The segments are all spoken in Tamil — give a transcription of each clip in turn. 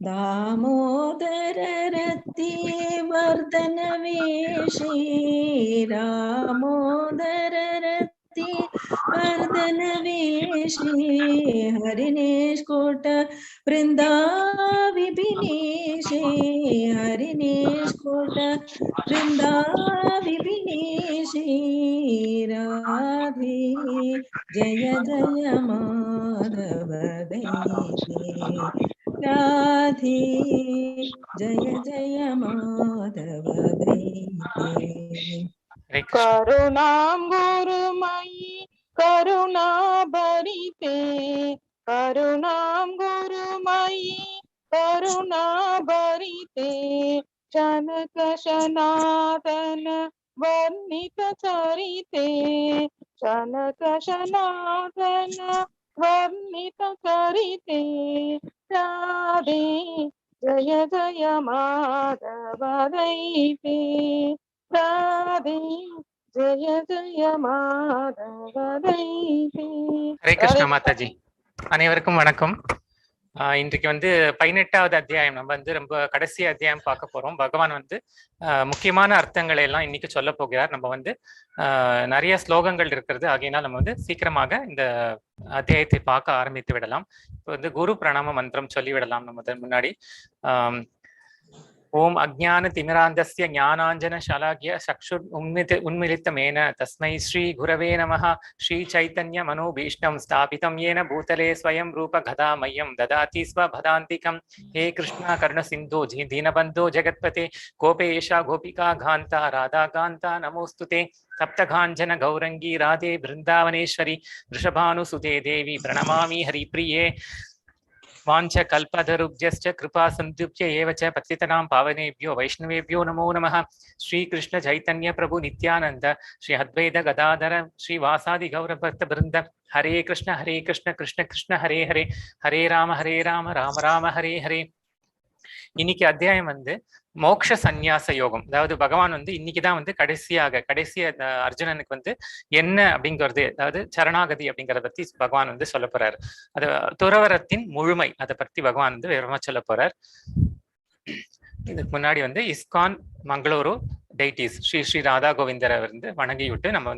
दामोदर रति वर्धन वेशी दामोदर रति वर्धन वेशी हरिनेशकोट वृंदा विपिनेशे हरिनेशकोट वृंदा विपिनेशे राधे जय जय माधव दैते राधे जय जय माधव दैते। करुणां गुरुमयि करुणा भरिते करुणां गुरुमयि करुणा भरिते शनक सनातन वर्णित चरिते शनक सनातन वर्णित चरिते राधे जय जय माधव दैते राधे जय जय माधव दैते. ஹரே கிருஷ்ணா மாதாஜி. அனைவருக்கும் வணக்கம். இன்றைக்கு 18வது அத்தியாயம் நம்ம ரொம்ப கடைசி அத்தியாயம் பார்க்க போறோம். பகவான் முக்கியமான அர்த்தங்களை எல்லாம் இன்னைக்கு சொல்ல போகிறார். நம்ம நிறைய ஸ்லோகங்கள் இருக்கிறது, ஆகையினால் நம்ம சீக்கிரமாக இந்த அத்தியாயத்தை பார்க்க ஆரம்பித்து விடலாம். இப்போ குரு பிரணாம மந்திரம் சொல்லிவிடலாம். நம்ம முன்னாடி ஓம் அஜ்ஞான திமிராந்தஸ்ய ஞானாஞ்சன ஷலாக்ய சக்ஷுர் உன்மிலித்தமேன தஸ்மை ஸ்ரீ குரவே நமः. ஸ்ரீ சைத்தன்ய மனோபீஷ்டம் ஸ்தாபிதம் ஏன பூதலே ஸ்வயம் ரூப கதாமயம் ததாதி ஸ்வபதாந்திகம். ஹே கிருஷ்ணா கருண சிந்தோ தீனபந்தோ ஜெகத்பதே கோபேஷா கோபிகா காந்தா ராதா காந்தா நமோஸ்துதே. சப்தகாஞ்சன கௌரங்கி ராதே பிருந்தாவனேஸ்வரி ரிஷபானுசுதே தேவி பிரணமாமி ஹரிப்ரியே. वाञ्छ कल्पतरुभ्यश्च कृपा सन्दुभ्य एव च पतितानां पावनेभ्यो वैष्णवेभ्यो नमो नमः. श्री कृष्ण चैतन्य प्रभु नित्यानंद श्री अद्वैत गदाधर श्री वासादि गौर भक्त वृंद हरे कृष्ण कृष्ण कृष्ण हरे हरे हरे राम राम राम हरे हरे. இன்னைக்கு அத்தியாயம் மோக்ஷ சந்நியாச யோகம். அதாவது பகவான் இன்னைக்குதான் கடைசி அர்ஜுனனுக்கு என்ன அப்படிங்கிறது, அதாவது சரணாகதி அப்படிங்கிறத பத்தி பகவான் சொல்ல போறாரு. அது துறவரத்தின் முழுமை, அதை பத்தி பகவான் விவரமா சொல்ல போறார். இதுக்கு முன்னாடி இஸ்கான் மங்களூரு டைட்டிஸ் ஸ்ரீ ஸ்ரீ ராதா கோவிந்தரை வணங்கி விட்டு நம்ம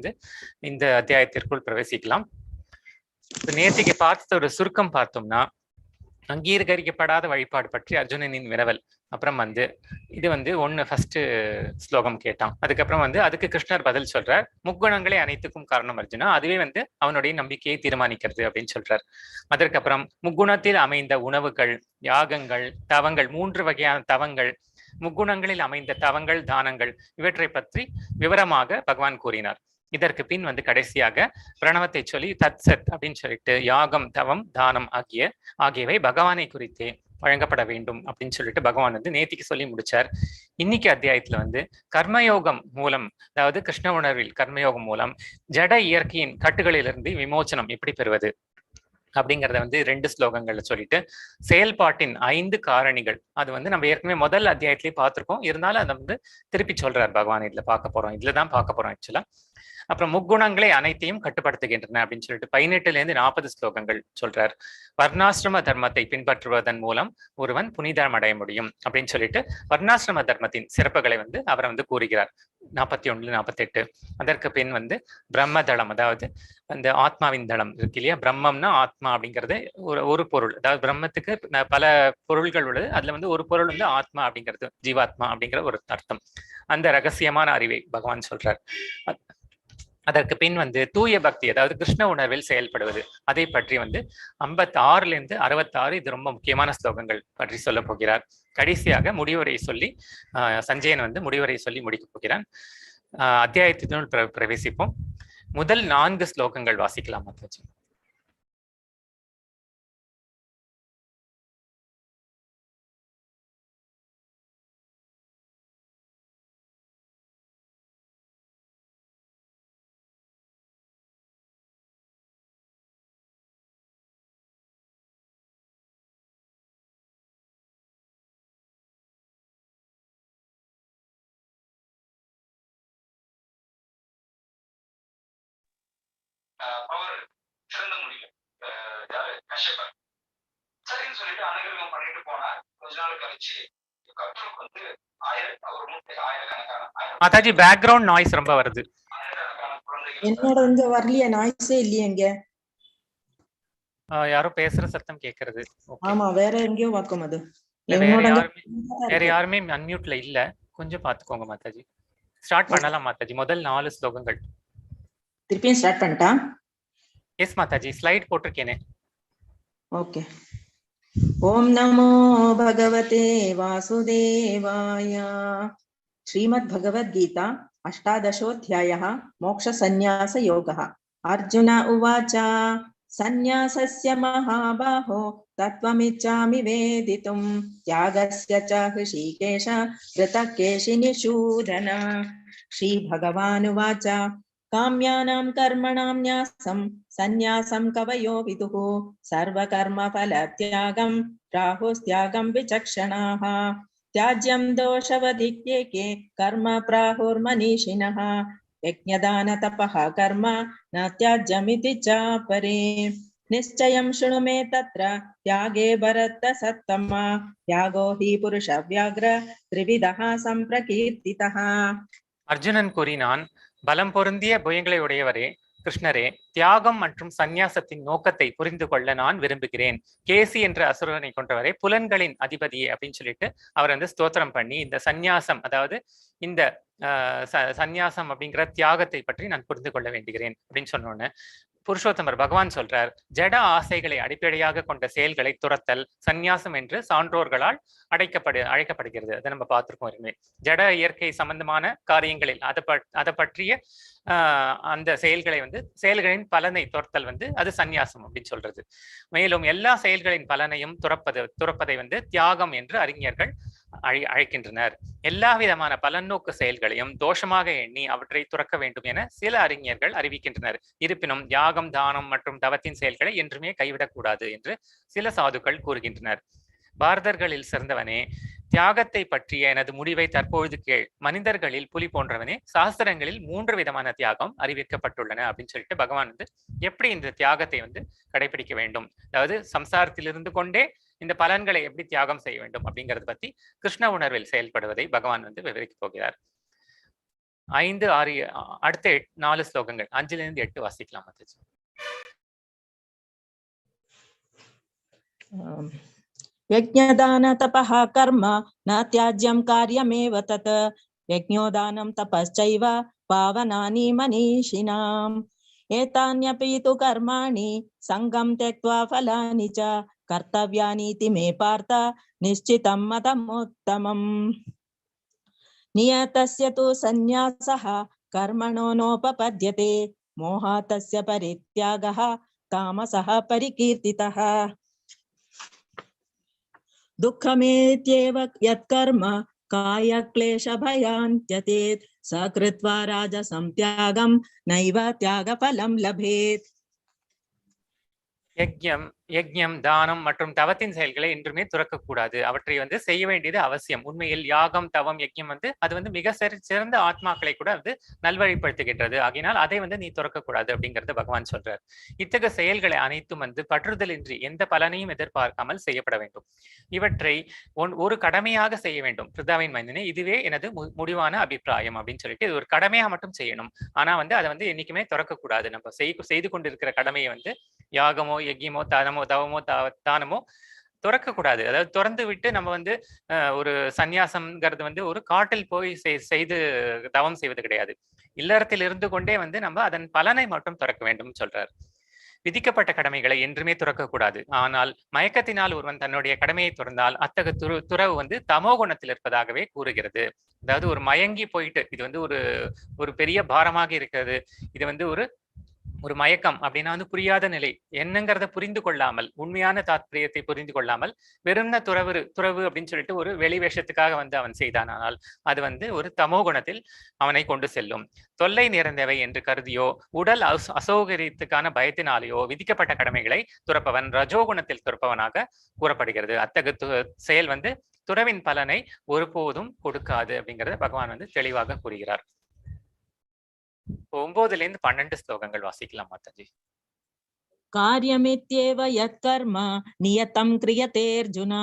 இந்த அத்தியாயத்திற்குள் பிரவேசிக்கலாம். நேற்றுக்கு பார்த்த ஒரு சுருக்கம் பார்த்தோம்னா, அங்கீகரிக்கப்படாத வழிபாடு பற்றி அர்ஜுனனின் வினவல். அப்புறம் இது ஃபர்ஸ்ட் ஸ்லோகம் கேட்டான். அதுக்கப்புறம் அதுக்கு கிருஷ்ணர் பதில் சொல்றார். முக்குணங்களே அனைத்துக்கும் காரணம் அர்ஜுனா, அதுவே அவனுடைய நம்பிக்கையை தீர்மானிக்கிறது அப்படின்னு சொல்றார். அதற்கப்புறம் முக்குணத்தில் அமைந்த உணவுகள், யாகங்கள், தவங்கள், 3 வகையான தவங்கள், முக்குணங்களில் அமைந்த தவங்கள், தானங்கள், இவற்றை பற்றி விவரமாக பகவான் கூறினார். இதற்கு பின் கடைசியாக பிரணவத்தை சொல்லி தத் சத் அப்படின்னு சொல்லிட்டு யாகம், தவம், தானம் ஆகியவை பகவானை குறித்தே வழங்கப்பட வேண்டும் அப்படின்னு சொல்லிட்டு பகவான் நேத்திக்கு சொல்லி முடிச்சார். இன்னைக்கு அத்தியாயத்துல கர்மயோகம் மூலம், அதாவது கிருஷ்ண உணர்வில் கர்மயோகம் மூலம் ஜட இயற்கையின் கட்டுகளிலிருந்து விமோச்சனம் எப்படி பெறுவது அப்படிங்கிறத 2 ஸ்லோகங்கள்ல சொல்லிட்டு செயல்பாட்டின் 5 காரணிகள், அது நம்ம ஏற்கனவே முதல் அத்தியாயத்திலேயே பார்த்திருக்கோம். இருந்தாலும் அதை திருப்பி சொல்றார் பகவான். இதுலதான் பார்க்க போறோம் ஆக்சுவலா. அப்புறம் முக்குணங்களை அனைத்தையும் கட்டுப்படுத்துகின்றன அப்படின்னு சொல்லிட்டு 18ல இருந்து 40 ஸ்லோகங்கள் சொல்றார். வர்ணாசிரம தர்மத்தை பின்பற்றுவதன் மூலம் ஒருவன் புனிதம் அடைய முடியும் அப்படின்னு சொல்லிட்டு வர்ணாசிரம தர்மத்தின் சிறப்புகளை அவர் கூறுகிறார். 41, 48. அதற்கு பின் பிரம்மதளம், அதாவது அந்த ஆத்மாவின் தளம் இருக்கு இல்லையா. பிரம்மம்னா ஆத்மா அப்படிங்கிறது ஒரு பொருள். அதாவது பிரம்மத்துக்கு பல பொருள்கள் உள்ளது. அதுல ஒரு பொருள் ஆத்மா அப்படிங்கிறது, ஜீவாத்மா அப்படிங்கிற ஒரு அர்த்தம். அந்த ரகசியமான அறிவை பகவான் சொல்றார். அதற்கு பின் தூய பக்தி, அதாவது கிருஷ்ண உணர்வில் செயல்படுவது, அதை பற்றி 56ல இருந்து 66 இது ரொம்ப முக்கியமான ஸ்லோகங்கள் பற்றி சொல்ல போகிறார். கடைசியாக முடிவுரை சொல்லி சஞ்சயன் முடிவுரை சொல்லி முடிக்க போகிறான். அத்தியாயத்தினுள் பிரவேசிப்போம். முதல் 4 ஸ்லோகங்கள் வாசிக்கலாம் மாதாஜி. அவர் சிறந்த முடியும் கஷ்யப்பர் சரின்னு சொல்லிட்டு அனுகிரகம் பண்ணிட்டு போனார். கொஞ்ச நாள் கழிச்சு கப்பலுக்கு வந்து மாதாஜி பேக்ரவுண்ட் நாய்ஸ் ரொம்ப வருது. என்னோட இங்க வரலையே, நாய்ஸே இல்லையே இங்க. யாரோ பேசுற சத்தம் கேக்குறது. ஆமா, வேற எங்கேயோ வாக்கம் அது. வேற யாருமே அன்மியூட்ல இல்ல, கொஞ்சம் பாத்துக்கோங்க மாதாஜி. ஸ்டார்ட் பண்ணலாம் மாதாஜி, முதல் 4 ஸ்லோகங்கள். திருப்பியும் ஸ்டார்ட் பண்ணிட்டா? எஸ் மாதாஜி, ஸ்லைட் போட்டிருக்கேனே. ஓகே. ஓம் நமோ பகவதே வாசுதேவாய. ஸ்ரீமத் பகவத் கீதா அஷ்டாதசோऽध्यायः மோக்ஷ சந்நியாச யோகः. அர்ஜுன உவாச்ச சந்நியாசஸ்ய மகாபாஹோ தத்வமிச்சாமி வேதிதும் தியாகஸ்ய ச ஹ்ருஷிகேஷ கிருதகேஷிநிஷூதன. ஸ்ரீ பகவானுவாச்ச காம்யானாं கர்மணாं न्यासं சந்நியாசம் கவயோ விதுः சர்வகர்மஃலத்யாகம் ராஹுஸ்த்யாகம் விசக்ஷணாः. त्याज्यं दोषवधिक्येके कर्म प्राहुर्मनीषिणः यज्ञदान तपः कर्म न त्याज्यमिति चापरे. निश्चयं शृणु मे तत्र त्यागे भरतसत्तमा त्यागो हि पुरुषव्याघ्र त्रिविधः सम्प्रकीर्तितः. அர்ஜுனன் கூறினான், பலம் பொருந்திய புயங்களை உடையவரே கிருஷ்ணரே, தியாகம் மற்றும் சந்நியாசத்தின் நோக்கத்தை புரிந்து கொள்ள நான் விரும்புகிறேன். கேசி என்ற அசுரனை கொன்றவரே, புலன்களின் அதிபதியே அப்படின்னு சொல்லிட்டு அவர் வந்து ஸ்தோத்திரம் பண்ணி இந்த சந்நியாசம், அதாவது இந்த சந்நியாசம் அப்படிங்கிற தியாகத்தை பற்றி நான் புரிந்து கொள்ள வேண்டுகிறேன் அப்படின்னு சொன்னோன்னு புருஷோத்தமர் பகவான் சொல்றார், ஜட ஆசைகளை அடிப்படையாக கொண்ட செயல்களை துரத்தல் சந்நியாசம் என்று சான்றோர்களால் அழைக்கப்படுகிறது. அதை நம்ம பார்த்திருக்கோம். இனிமே ஜட இயற்கை சம்பந்தமான காரியங்களில் அதை பற்றிய அந்த செயல்களை வந்து செயல்களின் பலனை துரத்தல் வந்து அது சந்நியாசம் அப்படின்னு சொல்றது. மேலும் எல்லா செயல்களின் பலனையும் துறப்பதை வந்து தியாகம் என்று அறிஞர்கள் அழைக்கின்றனர். எல்லா விதமான பலநோக்கு செயல்களையும் தோஷமாக எண்ணி அவற்றை துறக்க வேண்டும் என சில அறிஞர்கள் அறிவிக்கின்றனர். இருப்பினும் யாகம், தானம் மற்றும் தவத்தின் செயல்களை என்றுமே கைவிடக்கூடாது என்று சில சாதுக்கள் கூறுகின்றனர். பாரதர்களில் சிறந்தவனே, தியாகத்தை பற்றிய எனது முடிவை தற்பொழுது கேள். மனிதர்களில் புலி போன்றவனே, சாஸ்திரங்களில் 3 விதமான தியாகம் அறிவிக்கப்பட்டுள்ளன அப்படின்னு சொல்லிட்டு பகவான் வந்து எப்படி இந்த தியாகத்தை வந்து கடைபிடிக்க வேண்டும், அதாவது சம்சாரத்தில் இருந்து கொண்டே இந்த பலன்களை எப்படி தியாகம் செய்ய வேண்டும் அப்படிங்கறத பத்தி கிருஷ்ண உணர்வில் செயல்படுவதை பகவான் வந்து விவரிக்க போகிறார். 5, 6 அடுத்த 4 ஸ்லோகங்கள் 5லிருந்து 8 வாசிக்கலாம். यज्ञदान तपः कर्म न त्याज्यं कार्यमेव तत् यज्ञोदानं तपश्चैव पावनानि मनीषिणाम् एतान्यपि तु कर्माणि संगं त्यक्त्वा फलानि च कर्तव्यानीति मे पार्थ निश्चितं मतमुत्तमम् नियतस्य तु सन्न्यासः कर्मणो नोपपद्यते मोहातस्य परित्यागः तामसः परिकीर्तितः दुःखमेत्येव यत्कर्म कायक्लेशभयान्त्यतेत् स कृत्वा राजसं त्यागं नैव त्यागफलं लभेत्. யஜ்யம், தானம் மற்றும் தவத்தின் செயல்களை என்றுமே துறக்கக்கூடாது. அவற்றை வந்து செய்ய வேண்டியது அவசியம். உண்மையில் யாகம், தவம், யஜ்யம் வந்து அது வந்து மிக சிறந்த ஆத்மாக்களை கூட வந்து நல்வழிப்படுத்துகின்றது. ஆகினால் அதை வந்து நீ துறக்கக்கூடாது அப்படிங்கறத பகவான் சொல்றார். இத்தகைய செயல்களை அனைத்தும் வந்து பற்றுதலின்றி எந்த பலனையும் எதிர்பார்க்காமல் செய்யப்பட வேண்டும். இவற்றை ஒரு கடமையாக செய்ய வேண்டும். பிருதாவின் மைந்தனே, இதுவே எனது முடிவான அபிப்பிராயம் அப்படின்னு சொல்லிட்டு இது ஒரு கடமையா மட்டும் செய்யணும். ஆனா வந்து அதை வந்து என்னைக்குமே துறக்கக்கூடாது. நம்ம செய்து கொண்டிருக்கிற கடமையை வந்து யாகமோ, யஜ்யமோ, தவமோ, தானமோ துறக்கக்கூடாது. அதாவது துறந்து விட்டு நம்ம வந்து ஒரு சந்நியாசம்ங்கிறது வந்து ஒரு காட்டில் போய் செய்து தவம் செய்வது கிடையாது. இல்லறத்தில் இருந்து கொண்டே வந்து நம்ம அதன் பலனை மட்டும் துறக்க வேண்டும் சொல்றார். விதிக்கப்பட்ட கடமைகளை என்றுமே துறக்கக்கூடாது. ஆனால் மயக்கத்தினால் ஒருவன் தன்னுடைய கடமையை துறந்தால் அத்தகைய துறவு வந்து தமோ குணத்தில் இருப்பதாகவே கூறுகிறது. அதாவது ஒரு மயங்கி போயிட்டு இது வந்து ஒரு பெரிய பாரமாக இருக்கிறது, இது வந்து ஒரு மயக்கம் அப்படின்னா வந்து புரியாத நிலை, என்னங்கிறத புரிந்து கொள்ளாமல், உண்மையான தாத்பரியத்தை புரிந்து கொள்ளாமல் வெறும் துறவு அப்படின்னு சொல்லிட்டு ஒரு வெளி வேஷத்துக்காக வந்து அவன் செய்தானால் அது வந்து ஒரு தமோ குணத்தில் அவனை கொண்டு செல்லும். தொல்லை நிறைந்தவை என்று கருதியோ உடல் அசௌகரியத்துக்கான பயத்தினாலேயோ விதிக்கப்பட்ட கடமைகளை துறப்பவன் ரஜோகுணத்தில் துறப்பவனாக கூறப்படுகிறது. அத்தகைய செயல் வந்து துறவின் பலனை ஒருபோதும் கொடுக்காது அப்படிங்கறத பகவான் வந்து தெளிவாக கூறுகிறார். 9லிருந்து 12 ஸ்லோகங்கள் வாசிக்கலாம் மாதாஜி. कार्यमित्येव यत्कर्म नियतं क्रियतेऽर्जुन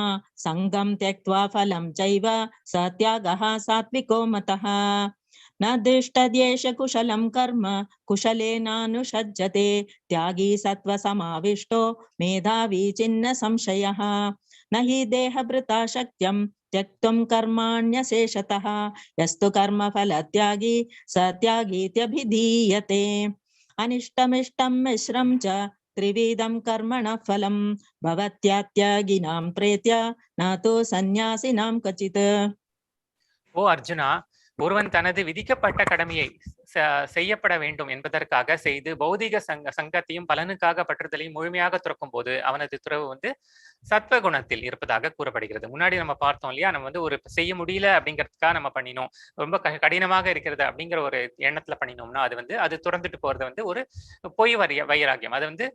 सङ्गं त्यक्त्वा फलं चैव स त्यागः सात्विको मतः न दृष्टद्वेष कुशलं कर्म कुशलेनानुषज्यते त्यागी सत्त्वसमाविष्टो मेधावी चिन्न संशयः न हि देहभृता शक्यं त्यक्तुं कर्माण्यशेषतः यस्तु कर्मफलत्यागी स त्यागीत्यभिधीयते अनिष्टमिष्टं मिश्रं च त्रिविधं कर्मणः फलं भवत्यात्यागिनां प्रेत्य न तु सन्यासिनां क्वचित्. ஓ அர்ஜுனா, ஒருவன் தனது விதிக்கப்பட்ட கடமையை செய்யப்பட வேண்டும் என்பதற்காக செய்து பௌதிக சங்கத்தையும் பலனுக்காக பற்றுதலையும் முழுமையாக துறக்கும் போது அவனது துறவு வந்து சத்வகுணத்தில் இருப்பதாக கூறப்படுகிறது. முன்னாடி நம்ம பார்த்தோம் இல்லையா, நம்ம வந்து ஒரு செய்ய முடியல அப்படிங்கிறதுக்காக நம்ம பண்ணினோம், ரொம்ப கடினமாக இருக்கிறது அப்படிங்கிற ஒரு எண்ணத்துல பண்ணினோம்னா அது வந்து அது துறந்துட்டு போறது வந்து ஒரு பொய் வைராகியம், அது வந்து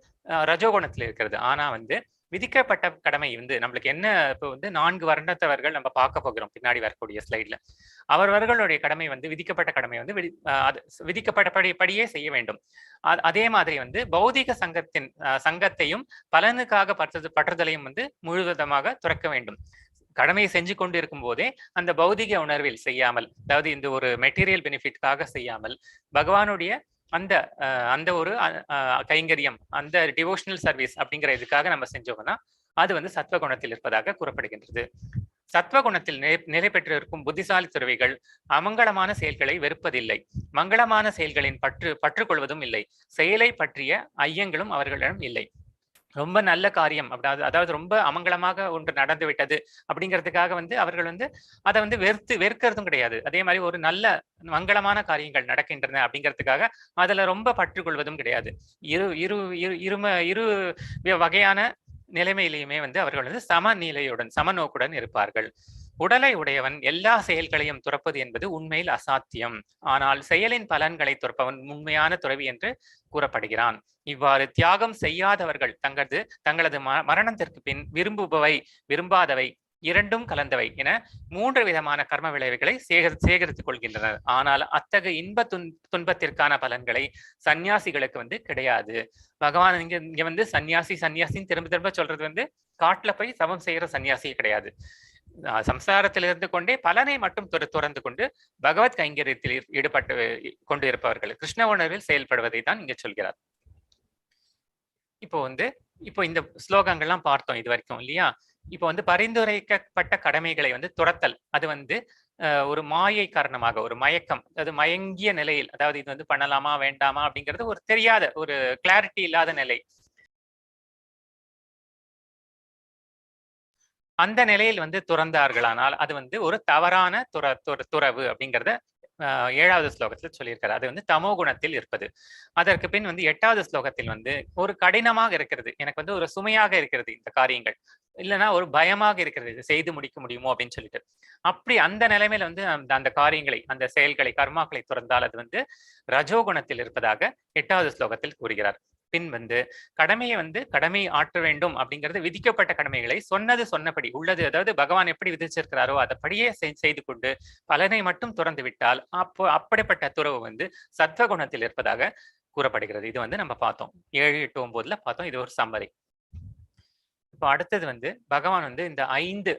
ரஜோகுணத்தில் இருக்கிறது. ஆனா வந்து விதிக்கப்பட்ட கடமை வந்து நம்மளுக்கு என்ன, இப்போ வந்து 4 வருடத்தவர்கள் நம்ம பார்க்க போகிறோம் பின்னாடி வரக்கூடிய ஸ்லைட்ல. அவர்களுடைய கடமை வந்து விதிக்கப்பட்ட கடமை வந்து விதிக்கப்பட்டபடியே செய்ய வேண்டும். அதே மாதிரி வந்து பௌதிக சங்கத்தையும் பலனுக்காக பற்றுதலையும் வந்து முழுவதமாக துறக்க வேண்டும். கடமையை செஞ்சு கொண்டு இருக்கும் போதே அந்த பௌதிக உணர்வில் செய்யாமல், அதாவது இந்த ஒரு மெட்டீரியல் பெனிஃபிட்காக செய்யாமல் பகவானுடைய அந்த ஒரு கைங்கரியம், அந்த டிவோஷனல் சர்வீஸ் அப்படிங்கிற இதுக்காக நம்ம செஞ்சோம்னா அது வந்து சத்வகுணத்தில் இருப்பதாக கூறப்படுகின்றது. சத்வகுணத்தில் நிலை பெற்றிருக்கும் புத்திசாலி துறவிகள் அமங்கலமான செயல்களை வெறுப்பதில்லை, மங்களமான செயல்களின் பற்றுக்கொள்வதும் இல்லை, செயலை பற்றிய ஐயங்களும் அவர்களிடம் இல்லை. ரொம்ப நல்ல காரியம் அதாவது ரொம்ப அமங்கலமாக ஒன்று நடந்து விட்டது அப்படிங்கிறதுக்காக வந்து அவர்கள் வந்து அதை வந்து வெறுக்கிறதும் கிடையாது. அதே மாதிரி ஒரு நல்ல மங்களமான காரியங்கள் நடக்கின்றன அப்படிங்கிறதுக்காக அதுல ரொம்ப பற்றுக்கொள்வதும் கிடையாது. இரு வகையான நிலைமையிலையுமே வந்து அவர்கள் வந்து சமநிலையுடன் சமநோக்குடன் இருப்பார்கள். உடலை உடையவன் எல்லா செயல்களையும் துறப்பது என்பது உண்மையில் அசாத்தியம். ஆனால் செயலின் பலன்களை துறப்பவன் உண்மையான துறவி என்று கூறப்படுகிறான். இவ்வாறு தியாகம் செய்யாதவர்கள் தங்களது மரணத்திற்கு பின் விரும்புபவை விரும்பாதவை இரண்டும் கலந்தவை என 3 விதமான கர்ம விளைவுகளை சேகரித்துக் கொள்கின்றனர். ஆனால் அத்தகைய இன்ப துன்பத்திற்கான பலன்களை சன்னியாசிகளுக்கு வந்து கிடையாது. பகவான் இங்க வந்து சன்னியாசின்னு திரும்ப சொல்றது வந்து காட்டுல போய் சமம் செய்யற சன்னியாசி கிடையாது. சம்சாரத்தில் இருந்து கொண்டே பலனை மட்டும் துறந்து கொண்டு பகவத் கைங்கரியத்தில் ஈடுபட்டு கொண்டு இருப்பவர்கள் கிருஷ்ண உணர்வில் செயல்படுவதை தான் இங்க சொல்கிறார். இப்போ இந்த ஸ்லோகங்கள்லாம் பார்த்தோம் இது வரைக்கும் இல்லையா. இப்போ வந்து பரிந்துரைக்கப்பட்ட கடமைகளை வந்து துரத்தல், அது வந்து ஒரு மாயை காரணமாக ஒரு மயக்கம், அது மயங்கிய நிலையில், அதாவது இது வந்து பண்ணலாமா வேண்டாமா அப்படிங்கிறது ஒரு தெரியாத ஒரு கிளாரிட்டி இல்லாத நிலை. அந்த நிலையில் வந்து துறந்தார்களானால் அது வந்து ஒரு தவறான துறவு அப்படிங்கிறத 7வது ஸ்லோகத்தில் சொல்லியிருக்காரு. அது வந்து தமோ குணத்தில் இருப்பது. அதற்கு பின் வந்து 8வது ஸ்லோகத்தில் வந்து ஒரு கடினமாக இருக்கிறது, எனக்கு வந்து ஒரு சுமையாக இருக்கிறது இந்த காரியங்கள், இல்லைன்னா ஒரு பயமாக இருக்கிறது செய்து முடிக்க முடியுமோ அப்படின்னு சொல்லிட்டு, அப்படி அந்த நிலைமையில வந்து அந்த காரியங்களை அந்த செயல்களை கர்மாக்களை துறந்தால் அது வந்து ரஜோகுணத்தில் இருப்பதாக 8வது ஸ்லோகத்தில் கூறுகிறார். பின் வந்து கடமையை ஆற்ற வேண்டும் அப்படிங்கிறது விதிக்கப்பட்ட கடமைகளை சொன்னபடி உள்ளது, அதாவது பகவான் எப்படி விதிச்சிருக்கிறாரோ அதைப்படியே செய்து கொண்டு பலனை மட்டும் துறந்து விட்டால் அப்படிப்பட்ட துறவு வந்து சத்வகுணத்தில் இருப்பதாக கூறப்படுகிறது. இது வந்து நம்ம பார்த்தோம் 7, 8, 9ல பார்த்தோம். இது ஒரு சம்மரி. இப்போ அடுத்தது வந்து பகவான் வந்து இந்த 5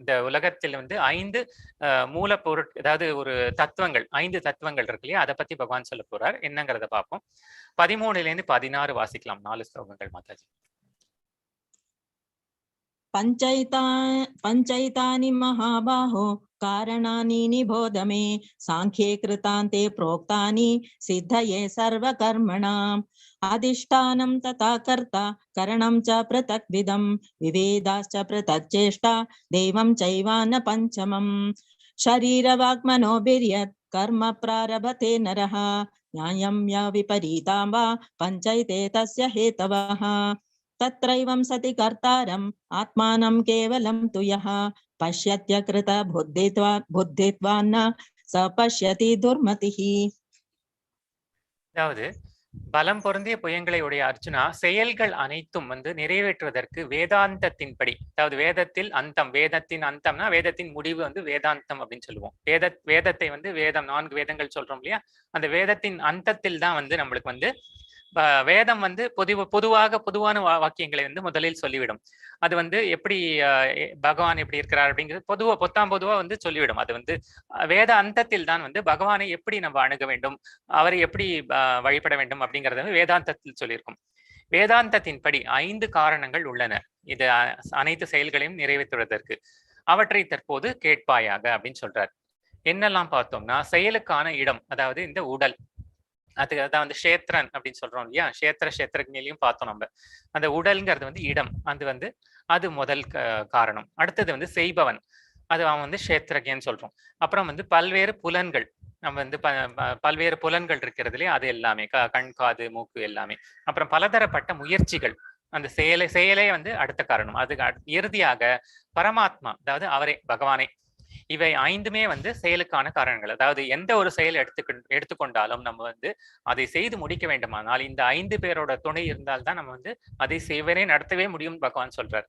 இந்த உலகத்தில் வந்து 5 மூலப்பொருள், அதாவது ஒரு தத்துவங்கள், 5 தத்துவங்கள் இருக்கு இல்லையா, அதை பத்தி பகவான் சொல்ல போறார். என்னங்கிறத பார்ப்போம். 13லேருந்து 16 வாசிக்கலாம். 4 ஸ்லோகங்கள் மாதாஜி. பஞ்சைதானி மகாபாஹோ காரணானி நிபோத மே சாங்கியே கிருதாந்தே प्रोक्तानि सिद्धये सर्वकर्मणाम् अधिष्ठानं तथा कर्ता करणं च पृथक्विदं विवेदाश्च पृथक् चेष्टा देवं चैवान पञ्चमम् शरीरवाग्मनोभिर्यत् कर्म प्रारभते नरः न्यायं या विपरीतां वा पञ्चैते तस्य हेतवः तत्रैवं सति कर्तारम् आत्मानं केवलं तु यः पश्यत्यकृत बुद्धित्वान्न स पश्यति दुर्मतिः. அதாவது பலம் பொருந்திய புயங்களை உடைய அர்ஜுனா, செயல்கள் அனைத்தும் வந்து நிறைவேற்றுவதற்கு வேதாந்தத்தின்படி, அதாவது வேதத்தின் அந்தம்னா வேதத்தின் முடிவு வந்து வேதாந்தம் அப்படின்னு சொல்லுவோம். வேதத்தை வந்து 4 வேதங்கள் சொல்றோம் இல்லையா, அந்த வேதத்தின் அந்தத்தில் தான் வந்து நம்மளுக்கு வந்து வேதம் வந்து பொதுவான வாக்கியங்களை வந்து முதலில் சொல்லிவிடும். அது வந்து எப்படி பகவான் எப்படி இருக்கிறார் அப்படிங்கிறது பொதுவா வந்து சொல்லிவிடும். அது வந்து வேத அந்தத்தில் தான் வந்து பகவானை எப்படி நம்ம அணுக வேண்டும், அவரை எப்படி வழிபட வேண்டும் அப்படிங்கறத வேதாந்தத்தில் சொல்லியிருக்கும். வேதாந்தத்தின்படி 5 காரணங்கள் உள்ளன இது அனைத்து செயல்களையும் நிறைவேற்றுவதற்கு. அவற்றை தற்போது கேட்பாயாக அப்படின்னு சொல்றார். என்னெல்லாம் பார்த்தோம்னா, செயலுக்கான இடம், அதாவது இந்த உடல், அதான் வந்து க்ஷேத்ரன் அப்படின்னு சொல்றோம் இல்லையா, க்ஷேத்திரஜ்ஞையிலையும் பார்த்தோம் நம்ம. அந்த உடல்ங்கிறது வந்து இடம், அது முதல் காரணம். அடுத்தது வந்து செய்பவன், அது அவன் வந்து க்ஷேத்திரஜ்ஞன்னு சொல்றோம். அப்புறம் வந்து பல்வேறு புலன்கள், நம்ம வந்து பல்வேறு புலன்கள் இருக்கிறது இல்லையா, அது எல்லாமே கண், காது, மூக்கு எல்லாமே. அப்புறம் பலதரப்பட்ட முயற்சிகள், அந்த செயலே வந்து அடுத்த காரணம். அதுக்கு இறுதியாக பரமாத்மா, அதாவது அவரே பகவானே. இவை 5மே வந்து செயலுக்கான காரணங்கள். அதாவது எந்த ஒரு செயல் எடுத்துக்கொண்டாலும் நம்ம வந்து அதை செய்து முடிக்க வேண்டுமானால் இந்த 5 பேரோட துணை இருந்தால்தான் நம்ம வந்து அதை செய்வனே நடத்தவே முடியும் பகவான் சொல்றார்.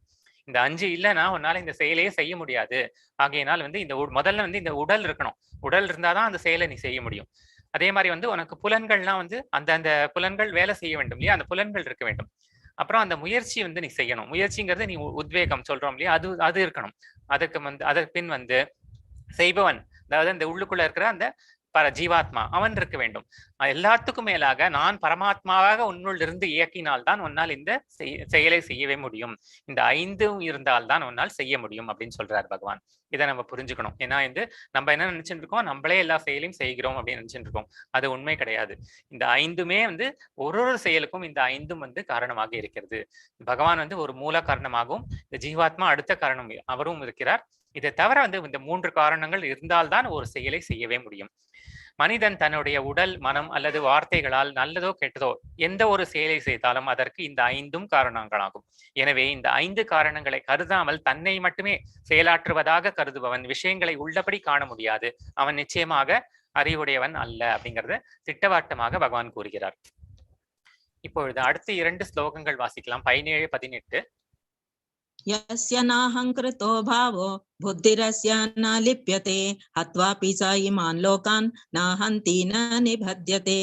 இந்த 5 இல்லைன்னா உன்னால இந்த செயலையே செய்ய முடியாது. ஆகையினால் வந்து முதல்ல வந்து இந்த உடல் இருக்கணும். உடல் இருந்தாதான் அந்த செயலை நீ செய்ய முடியும். அதே மாதிரி வந்து உனக்கு புலன்கள்லாம் வந்து அந்த புலன்கள் வேலை செய்ய வேண்டும் இல்லையா, அந்த புலன்கள் இருக்க வேண்டும். அப்புறம் அந்த முயற்சி வந்து நீ செய்யணும். முயற்சிங்கிறது நீ உத்வேகம் சொல்றோம் இல்லையா, அது இருக்கணும். அதற்கு பின் வந்து செய்பவன், அதாவது அந்த உள்ளுக்குள்ள இருக்கிற அந்த ஜீவாத்மா, அவன் இருக்க வேண்டும். எல்லாத்துக்கும் மேலாக நான் பரமாத்மாவாக உன்னுள் இருந்து இயக்கினால்தான் உன்னால் இந்த செயலை செய்யவே முடியும். இந்த 5 இருந்தால்தான் உன்னால் செய்ய முடியும் அப்படின்னு சொல்றாரு பகவான். இதை நம்ம புரிஞ்சுக்கணும். ஏன்னா நம்ம என்ன நினைச்சுட்டு இருக்கோம், நம்மளே எல்லா செயலையும் செய்கிறோம் அப்படின்னு நினைச்சுட்டு இருக்கோம். அது உண்மை கிடையாது. இந்த 5மே வந்து ஒரு செயலுக்கும் இந்த 5ம் வந்து காரணமாக இருக்கிறது. பகவான் வந்து ஒரு மூல காரணமாகவும் இந்த ஜீவாத்மா அடுத்த காரணம் அவரும் இருக்கிறார். இதை தவிர வந்து இந்த 3 காரணங்கள் இருந்தால்தான் ஒரு செயலை செய்யவே முடியும். மனிதன் தன்னுடைய உடல், மனம் அல்லது வார்த்தைகளால் நல்லதோ கெட்டதோ எந்த ஒரு செயலை செய்தாலும் அதற்கு இந்த 5ம் காரணங்களாகும். எனவே இந்த 5 காரணங்களை கருதாமல் தன்னை மட்டுமே செயலாற்றுவதாக கருதுபவன் விஷயங்களை உள்ளபடி காண முடியாது. அவன் நிச்சயமாக அறிவுடையவன் அல்ல அப்படிங்கறத திட்டவட்டமாக பகவான் கூறுகிறார். இப்பொழுது அடுத்த 2 ஸ்லோகங்கள் வாசிக்கலாம். 17, 18. यस्य नाहंकृतो भावो बुद्धिरस्य न लिप्यते हत्वापि स इमान् लोकान् नाहन्ति न निबध्यते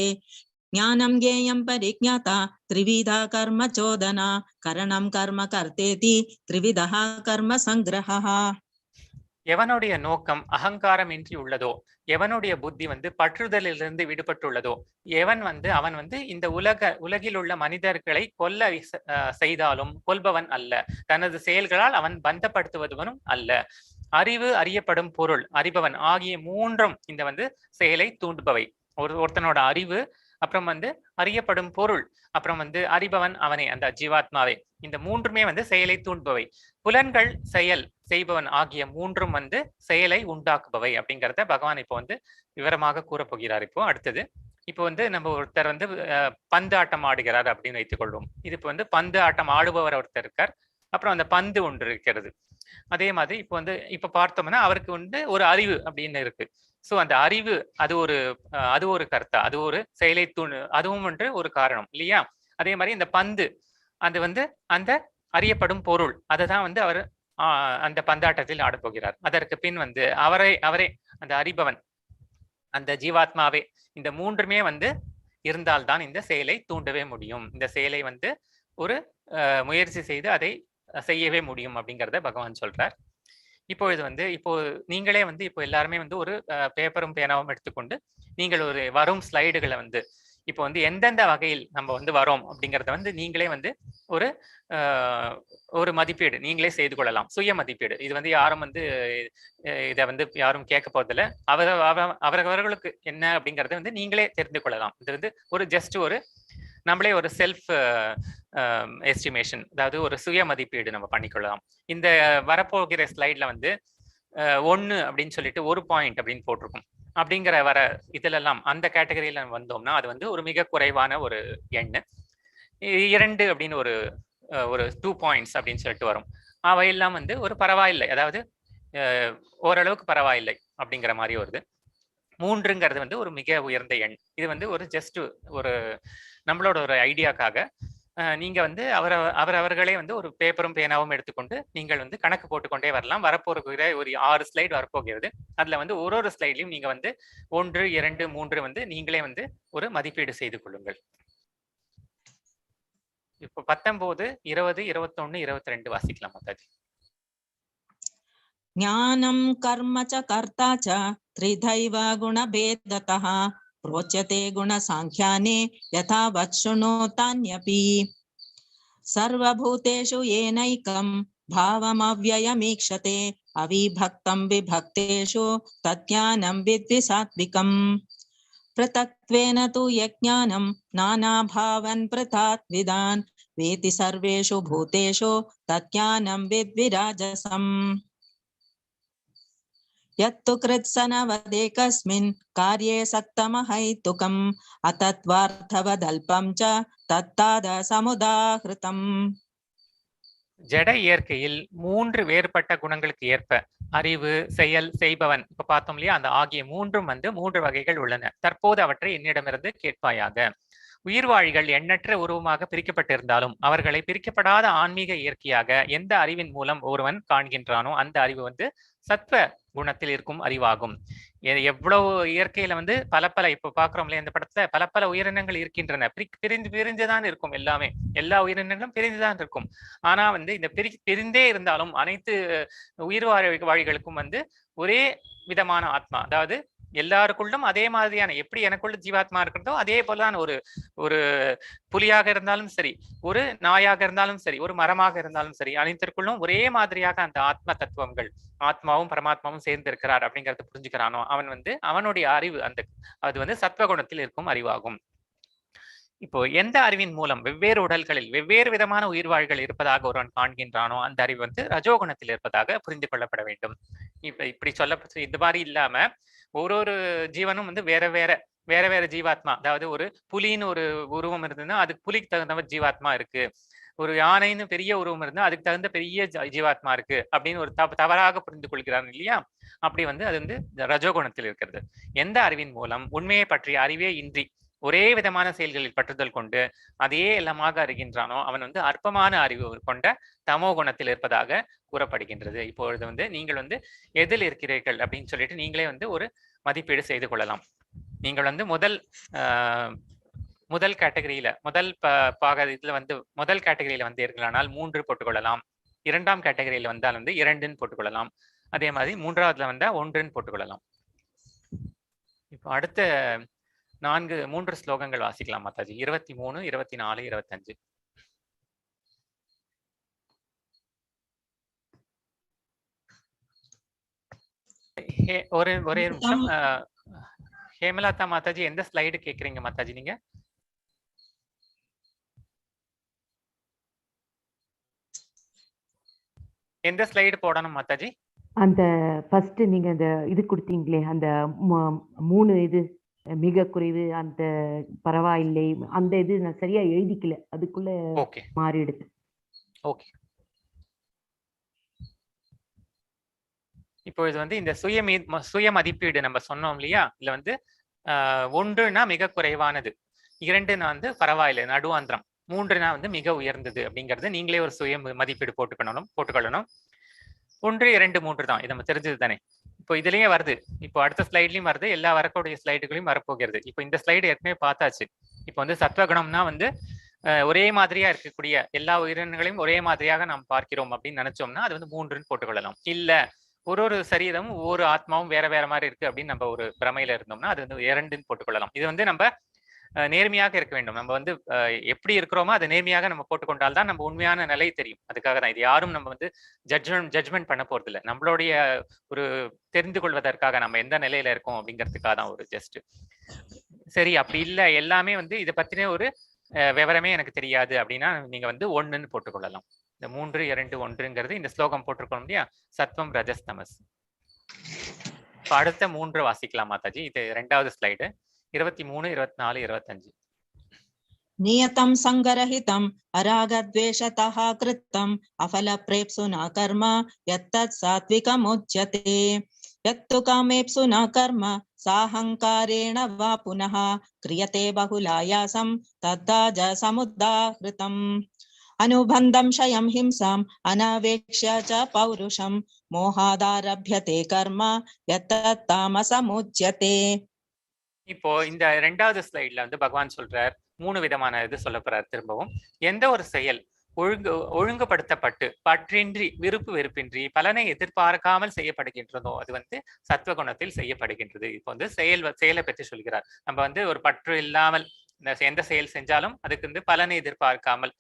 ज्ञानं ज्ञेयं परिज्ञाता त्रिविधा कर्म चोदना करणं कर्म कर्तेति त्रिविधः कर्म संग्रहः. எவனுடைய நோக்கம் அகங்காரம் இன்றி உள்ளதோ, எவனுடைய புத்தி வந்து பற்றுதலிலிருந்து விடுபட்டுள்ளதோ, அவன் வந்து இந்த உலகில் உள்ள மனிதர்களை கொல்ல செய்தாலும் கொல்பவன் அல்ல. தனது செயல்களால் அவன் பந்தப்படுத்துவதுவனும் அல்ல. அறிவு, அறியப்படும் பொருள், அறிபவன் ஆகிய 3ம் இந்த வந்து செயலை தூண்டுபவை. ஒருத்தனோட அறிவு, அப்புறம் வந்து அறியப்படும் பொருள், அப்புறம் வந்து அறிபவன் அவனே, அந்த ஜீவாத்மாவே. இந்த 3மே வந்து செயலை தூண்டுபவை. புலன்கள் செயல் செய்பவன் ஆகிய 3ம் வந்து செயலை உண்டாக்குபவை அப்படிங்கிறத பகவான் இப்போ வந்து விவரமாக கூறப்போகிறார். இப்போ அடுத்தது, இப்போ வந்து நம்ம ஒருத்தர் வந்து பந்து ஆட்டம் ஆடுகிறார் அப்படின்னு வைத்துக் கொள்வோம். இது இப்போ வந்து பந்து ஆட்டம் ஆடுபவர் ஒருத்தர் இருக்கார், அப்புறம் அந்த பந்து ஒன்று இருக்கிறது. அதே மாதிரி இப்போ பார்த்தோம்னா அவருக்கு வந்து ஒரு அறிவு அப்படின்னு இருக்கு. சோ அந்த அறிவு அது ஒரு கர்த்தா, அது ஒரு செயலை அதுவும் ஒன்று ஒரு காரணம் இல்லையா. அதே மாதிரி இந்த பந்து, அது வந்து அந்த அறியப்படும் பொருள், அதை தான் வந்து அவர் அந்த பந்தாட்டத்தில் ஆடப்போகிறார். அதற்கு பின் வந்து அவரே அந்த அறிபவன், அந்த ஜீவாத்மாவே. இந்த 3மே வந்து இருந்தால்தான் இந்த செயலை தூண்டவே முடியும். இந்த செயலை வந்து ஒரு முயற்சி செய்து அதை செய்யவே முடியும் அப்படிங்கிறத பகவான் சொல்றார். இப்பொழுது வந்து இப்போ நீங்களே வந்து இப்போ எல்லாருமே வந்து ஒரு பேப்பரும் பேனாவும் எடுத்துக்கொண்டு நீங்கள் ஒரு வரும் ஸ்லைடுகளை வந்து இப்போ வந்து எந்தெந்த வகையில் நம்ம வந்து வரோம் அப்படிங்கிறத வந்து நீங்களே வந்து ஒரு மதிப்பீடு நீங்களே செய்து கொள்ளலாம். சுய மதிப்பீடு. இது வந்து யாரும் வந்து இதை வந்து யாரும் கேட்க போறதில்ல. அவரவர்களுக்கு என்ன அப்படிங்கறத வந்து நீங்களே தெரிந்து கொள்ளலாம். இது வந்து ஒரு நம்மளே ஒரு செல்ஃப் எஸ்டிமேஷன், அதாவது ஒரு சுய மதிப்பீடு நம்ம பண்ணிக்கொள்ளலாம். இந்த வரப்போகிற ஸ்லைட்ல வந்து 1 அப்படின்னு சொல்லிட்டு 1 பாயிண்ட் அப்படின்னு போட்டிருக்கும். அப்படிங்கிற இதுலெல்லாம் அந்த கேட்டகரியில வந்தோம்னா அது வந்து ஒரு மிக குறைவான ஒரு எண். 2 அப்படின்னு ஒரு 2 பாயிண்ட்ஸ் அப்படின்னு சொல்லிட்டு வரும். அவையெல்லாம் வந்து ஒரு பரவாயில்லை, அதாவது ஓரளவுக்கு பரவாயில்லை அப்படிங்கிற மாதிரி வருது. 3ங்கிறது வந்து ஒரு மிக உயர்ந்த எண். இது வந்து ஒரு ஜஸ்ட் ஒரு நம்மளோட ஒரு ஐடியாக்காக நீங்க வந்து அவரவர்களே வந்து ஒரு பேப்பரும் பேனாவும் எடுத்துக்கொண்டு நீங்கள் வந்து கணக்கு போட்டுக்கொண்டே வரலாம். வரப்போகிற ஒரு 6 ஸ்லைடு வரப்போகிறது. அதுல வந்து ஒரு ஸ்லைட்லையும் நீங்க வந்து 1, 2, 3 வந்து நீங்களே வந்து ஒரு மதிப்பீடு செய்து கொள்ளுங்கள். இப்போ 19, 20, 21, 22 வாசிக்கலாம் மாதாஜி. ஞானம் கர்ம ச கர்த்தா ச த்ரிதைவ குணபேததः प्रोच्यते गुणसाङ्ख्याने यथा वत्सुणोतान्यपि सर्वभूतेषु येनैकं भावमव्ययमीक्षते अविभक्तं विभक्तेषु तज्ज्ञानं विद्धि सात्विकम् पृथक्त्वेन तु यज्ञानं नानाभावन् पृथात्विदान् वेति सर्वेषु भूतेषु तज्ज्ञानं विद्धि राजसम् यत्तु कृत्सनवदेकस्मिन् कार्ये सक्तमहैतुकम् अतत्वार्थवदल्पं च तत्ताद समुदाहृतम्. ஜட இயற்கையில் 3 வேறுபட்ட குணங்களுக்கு ஏற்ப அறிவு, செயல், செய்பவன் இப்ப பார்த்தோம் இல்லையா, அந்த ஆகிய 3ம் 3 வகைகள் உள்ளன. தற்போது அவற்றை என்னிடமிருந்து கேட்பாயாக. உயிர்வாழிகள் எண்ணற்ற உருவமாக பிரிக்கப்பட்டிருந்தாலும் அவர்களை பிரிக்கப்படாத ஆன்மீக இயற்கையாக எந்த அறிவின் மூலம் ஒருவன் காண்கின்றானோ அந்த அறிவு சத்வ குணத்தில் இருக்கும் அறிவாகும். எவ்வளவு இயற்கையில பல இப்ப பாக்குறோம் இல்லையா, இந்த படத்துல பல உயிரினங்கள் இருக்கின்றன. பிரிந்துதான் இருக்கும். எல்லாமே எல்லா உயிரினங்களும் பிரிந்துதான் இருக்கும். ஆனா இந்த பிரிந்தே இருந்தாலும் அனைத்து உயிர்வாழிகளுக்கும் ஒரே விதமான ஆத்மா, அதாவது எல்லாருக்குள்ளும் அதே மாதிரியான, எப்படி எனக்குள்ள ஜீவாத்மா இருக்கிறதோ அதே போலதான் ஒரு புலியாக இருந்தாலும் சரி, ஒரு நாயாக இருந்தாலும் சரி, ஒரு மரமாக இருந்தாலும் சரி, அனைத்திற்குள்ளும் ஒரே மாதிரியாக அந்த ஆத்ம தத்துவங்கள், ஆத்மாவும் பரமாத்மாவும் சேர்ந்து இருக்கிறார் அப்படிங்கறத புரிஞ்சுக்கிறானோ அவன் அவனுடைய அறிவு அது சத்வகுணத்தில் இருக்கும் அறிவாகும். இப்போ எந்த அறிவின் மூலம் வெவ்வேறு உடல்களில் வெவ்வேறு விதமான உயிர்வாழ்கள் இருப்பதாக ஒருவன் காண்கின்றானோ அந்த அறிவு ரஜோகுணத்தில் இருப்பதாக புரிந்து கொள்ளப்பட வேண்டும். இப்படி இந்த மாதிரி இல்லாம ஒரு ஜீவனும் வேற வேற ஜீவாத்மா, அதாவது ஒரு புலின்னு ஒரு உருவம் இருந்ததுன்னா அதுக்கு புலிக்கு தகுந்த ஜீவாத்மா இருக்கு, ஒரு யானைன்னு பெரிய உருவம் இருந்தா அதுக்கு தகுந்த பெரிய ஜீவாத்மா இருக்கு அப்படின்னு ஒரு தவறாக புரிந்து கொள்கிறாங்க இல்லையா. அப்படி அது ரஜோகுணத்தில் இருக்கிறது. எந்த அறிவின் மூலம் உண்மையை பற்றிய அறிவே இன்றி ஒரே விதமான செயல்களில் பற்றுதல் கொண்டு அதையே எல்லாமாக அறிகின்றானோ அவன் அற்பமான அறிவு கொண்ட தமோ குணத்தில் இருப்பதாக கூறப்படுகின்றது. இப்பொழுது நீங்கள் எதில் இருக்கிறீர்கள் அப்படின்னு சொல்லிட்டு நீங்களே ஒரு மதிப்பீடு செய்து கொள்ளலாம். நீங்கள் முதல் கேட்டகரியில முதல் முதல் கேட்டகரியில இருக்கலானால் 3 போட்டுக்கொள்ளலாம். 2ஆம் கேட்டகரியில வந்தால் 2ன்னு போட்டுக்கொள்ளலாம். அதே மாதிரி 3ஆவதுல 1ன்னு போட்டுக்கொள்ளலாம். இப்போ அடுத்த 3 ஸ்லோகங்கள் வாசிக்கலாம் மாதாஜி. 23, 24, 25. ஒரே நிமிஷம். ஹேமலதா மாதாஜி, எந்த ஸ்லைடு கேக்குறீங்க மாதாஜி? நீங்க எந்த ஸ்லைடு போடணும் மாதாஜி? அந்த ஃபர்ஸ்ட் நீங்க அந்த இது கொடுத்தீங்களே, அந்த 3 இது மிக குறைவு, அந்த பரவாயில்லை, அந்த இது நான் சரியா எழுதிக்கல, அதுக்குள்ள மாறிடுது. ஓகே, இப்போ இது இந்த சுய மதிப்பீடு நம்ம சொன்னோம் இல்லையா. இதுல 1னா மிக குறைவானது, 2னா பரவாயில்லை நடுவாந்திரம், 3னா மிக உயர்ந்தது அப்படிங்கறது நீங்களே ஒரு சுய மதிப்பீடு போட்டுக்கொள்ளணும். 1, 2, 3 தான், இது நம்ம தெரிஞ்சது தானே. இப்போ இதுலயே வருது, இப்போ அடுத்த ஸ்லைட்லயும் வருது, எல்லா வரக்கூடிய ஸ்லைடுகளையும் வரப்போகிறது. இப்போ இந்த ஸ்லைடு ஏற்கனவே பார்த்தாச்சு. இப்போ சத்வகுணம்னா ஒரே மாதிரியா இருக்கக்கூடிய எல்லா உயிரினங்களையும் ஒரே மாதிரியாக நாம் பார்க்கிறோம் அப்படின்னு நினைச்சோம்னா அது 3ன்னு போட்டுக்கொள்ளலாம். இல்ல ஒரு சரீரமும் ஒவ்வொரு ஆத்மாவும் வேற வேற மாதிரி இருக்கு அப்படின்னு நம்ம ஒரு பிரமையில இருந்தோம்னா அது 2ன்னு போட்டுக்கொள்ளலாம். இது நம்ம நேர்மையாக இருக்க வேண்டும். நம்ம எப்படி இருக்கிறோமோ அதை நேர்மையாக நம்ம போட்டுக்கொண்டால் தான் நம்ம உண்மையான நிலை தெரியும். அதுக்காக தான் இது யாரும் நம்ம ஜட்ஜ்மெண்ட் பண்ண போறது இல்லை. நம்மளுடைய ஒரு தெரிந்து கொள்வதற்காக நம்ம எந்த நிலையில இருக்கோம் அப்படிங்கிறதுக்காக தான் ஒரு ஜஸ்ட். சரி, அப்படி இல்லை எல்லாமே இதை பத்தின ஒரு விவரமே எனக்கு தெரியாது அப்படின்னா நீங்க 1ன்னு போட்டுக்கொள்ளலாம். இந்த 3, 2, 1ங்கிறது இந்த ஸ்லோகம் போட்டிருக்கோம் இல்லையா, சத்வம் ரஜஸ் தமஸ். அடுத்த 3 வாசிக்கலாம் மாதாஜி. இது 2வது ஸ்லைடு, 23, 24, 25. नियतं संगरहितं अरागद्वेषतः कृतं अफलप्रेप्सुना कर्म यत्तत् सात्विकमुच्यते यत्तु कामेप्सुना कर्म साहंकारेण वा पुनः क्रियते बहुलायासं तद्दाज समुदाहृतम् अनुबन्धं क्षयं हिंसाम् अनावेक्ष्य च पौरुषं मोहादारभ्यते कर्म यत्तत् तामसमुच्यते. இப்போ இந்த 2வது ஸ்லைட்ல பகவான் சொல்றார், 3 விதமான இது சொல்ல போறார். திரும்பவும் எந்த ஒரு செயல் ஒழுங்குபடுத்தப்பட்டு பற்றின்றி விருப்பு வெறுப்பின்றி பலனை எதிர்பார்க்காமல் செய்யப்படுகின்றதோ அது வந்து சத்வகுணத்தில் செய்யப்படுகின்றது. இப்போ வந்து செயலை பற்றி சொல்கிறார். நம்ம வந்து ஒரு பற்று இல்லாமல் எந்த செயல் செஞ்சாலும் அதுக்கு வந்து பலனை எதிர்பார்க்காமல்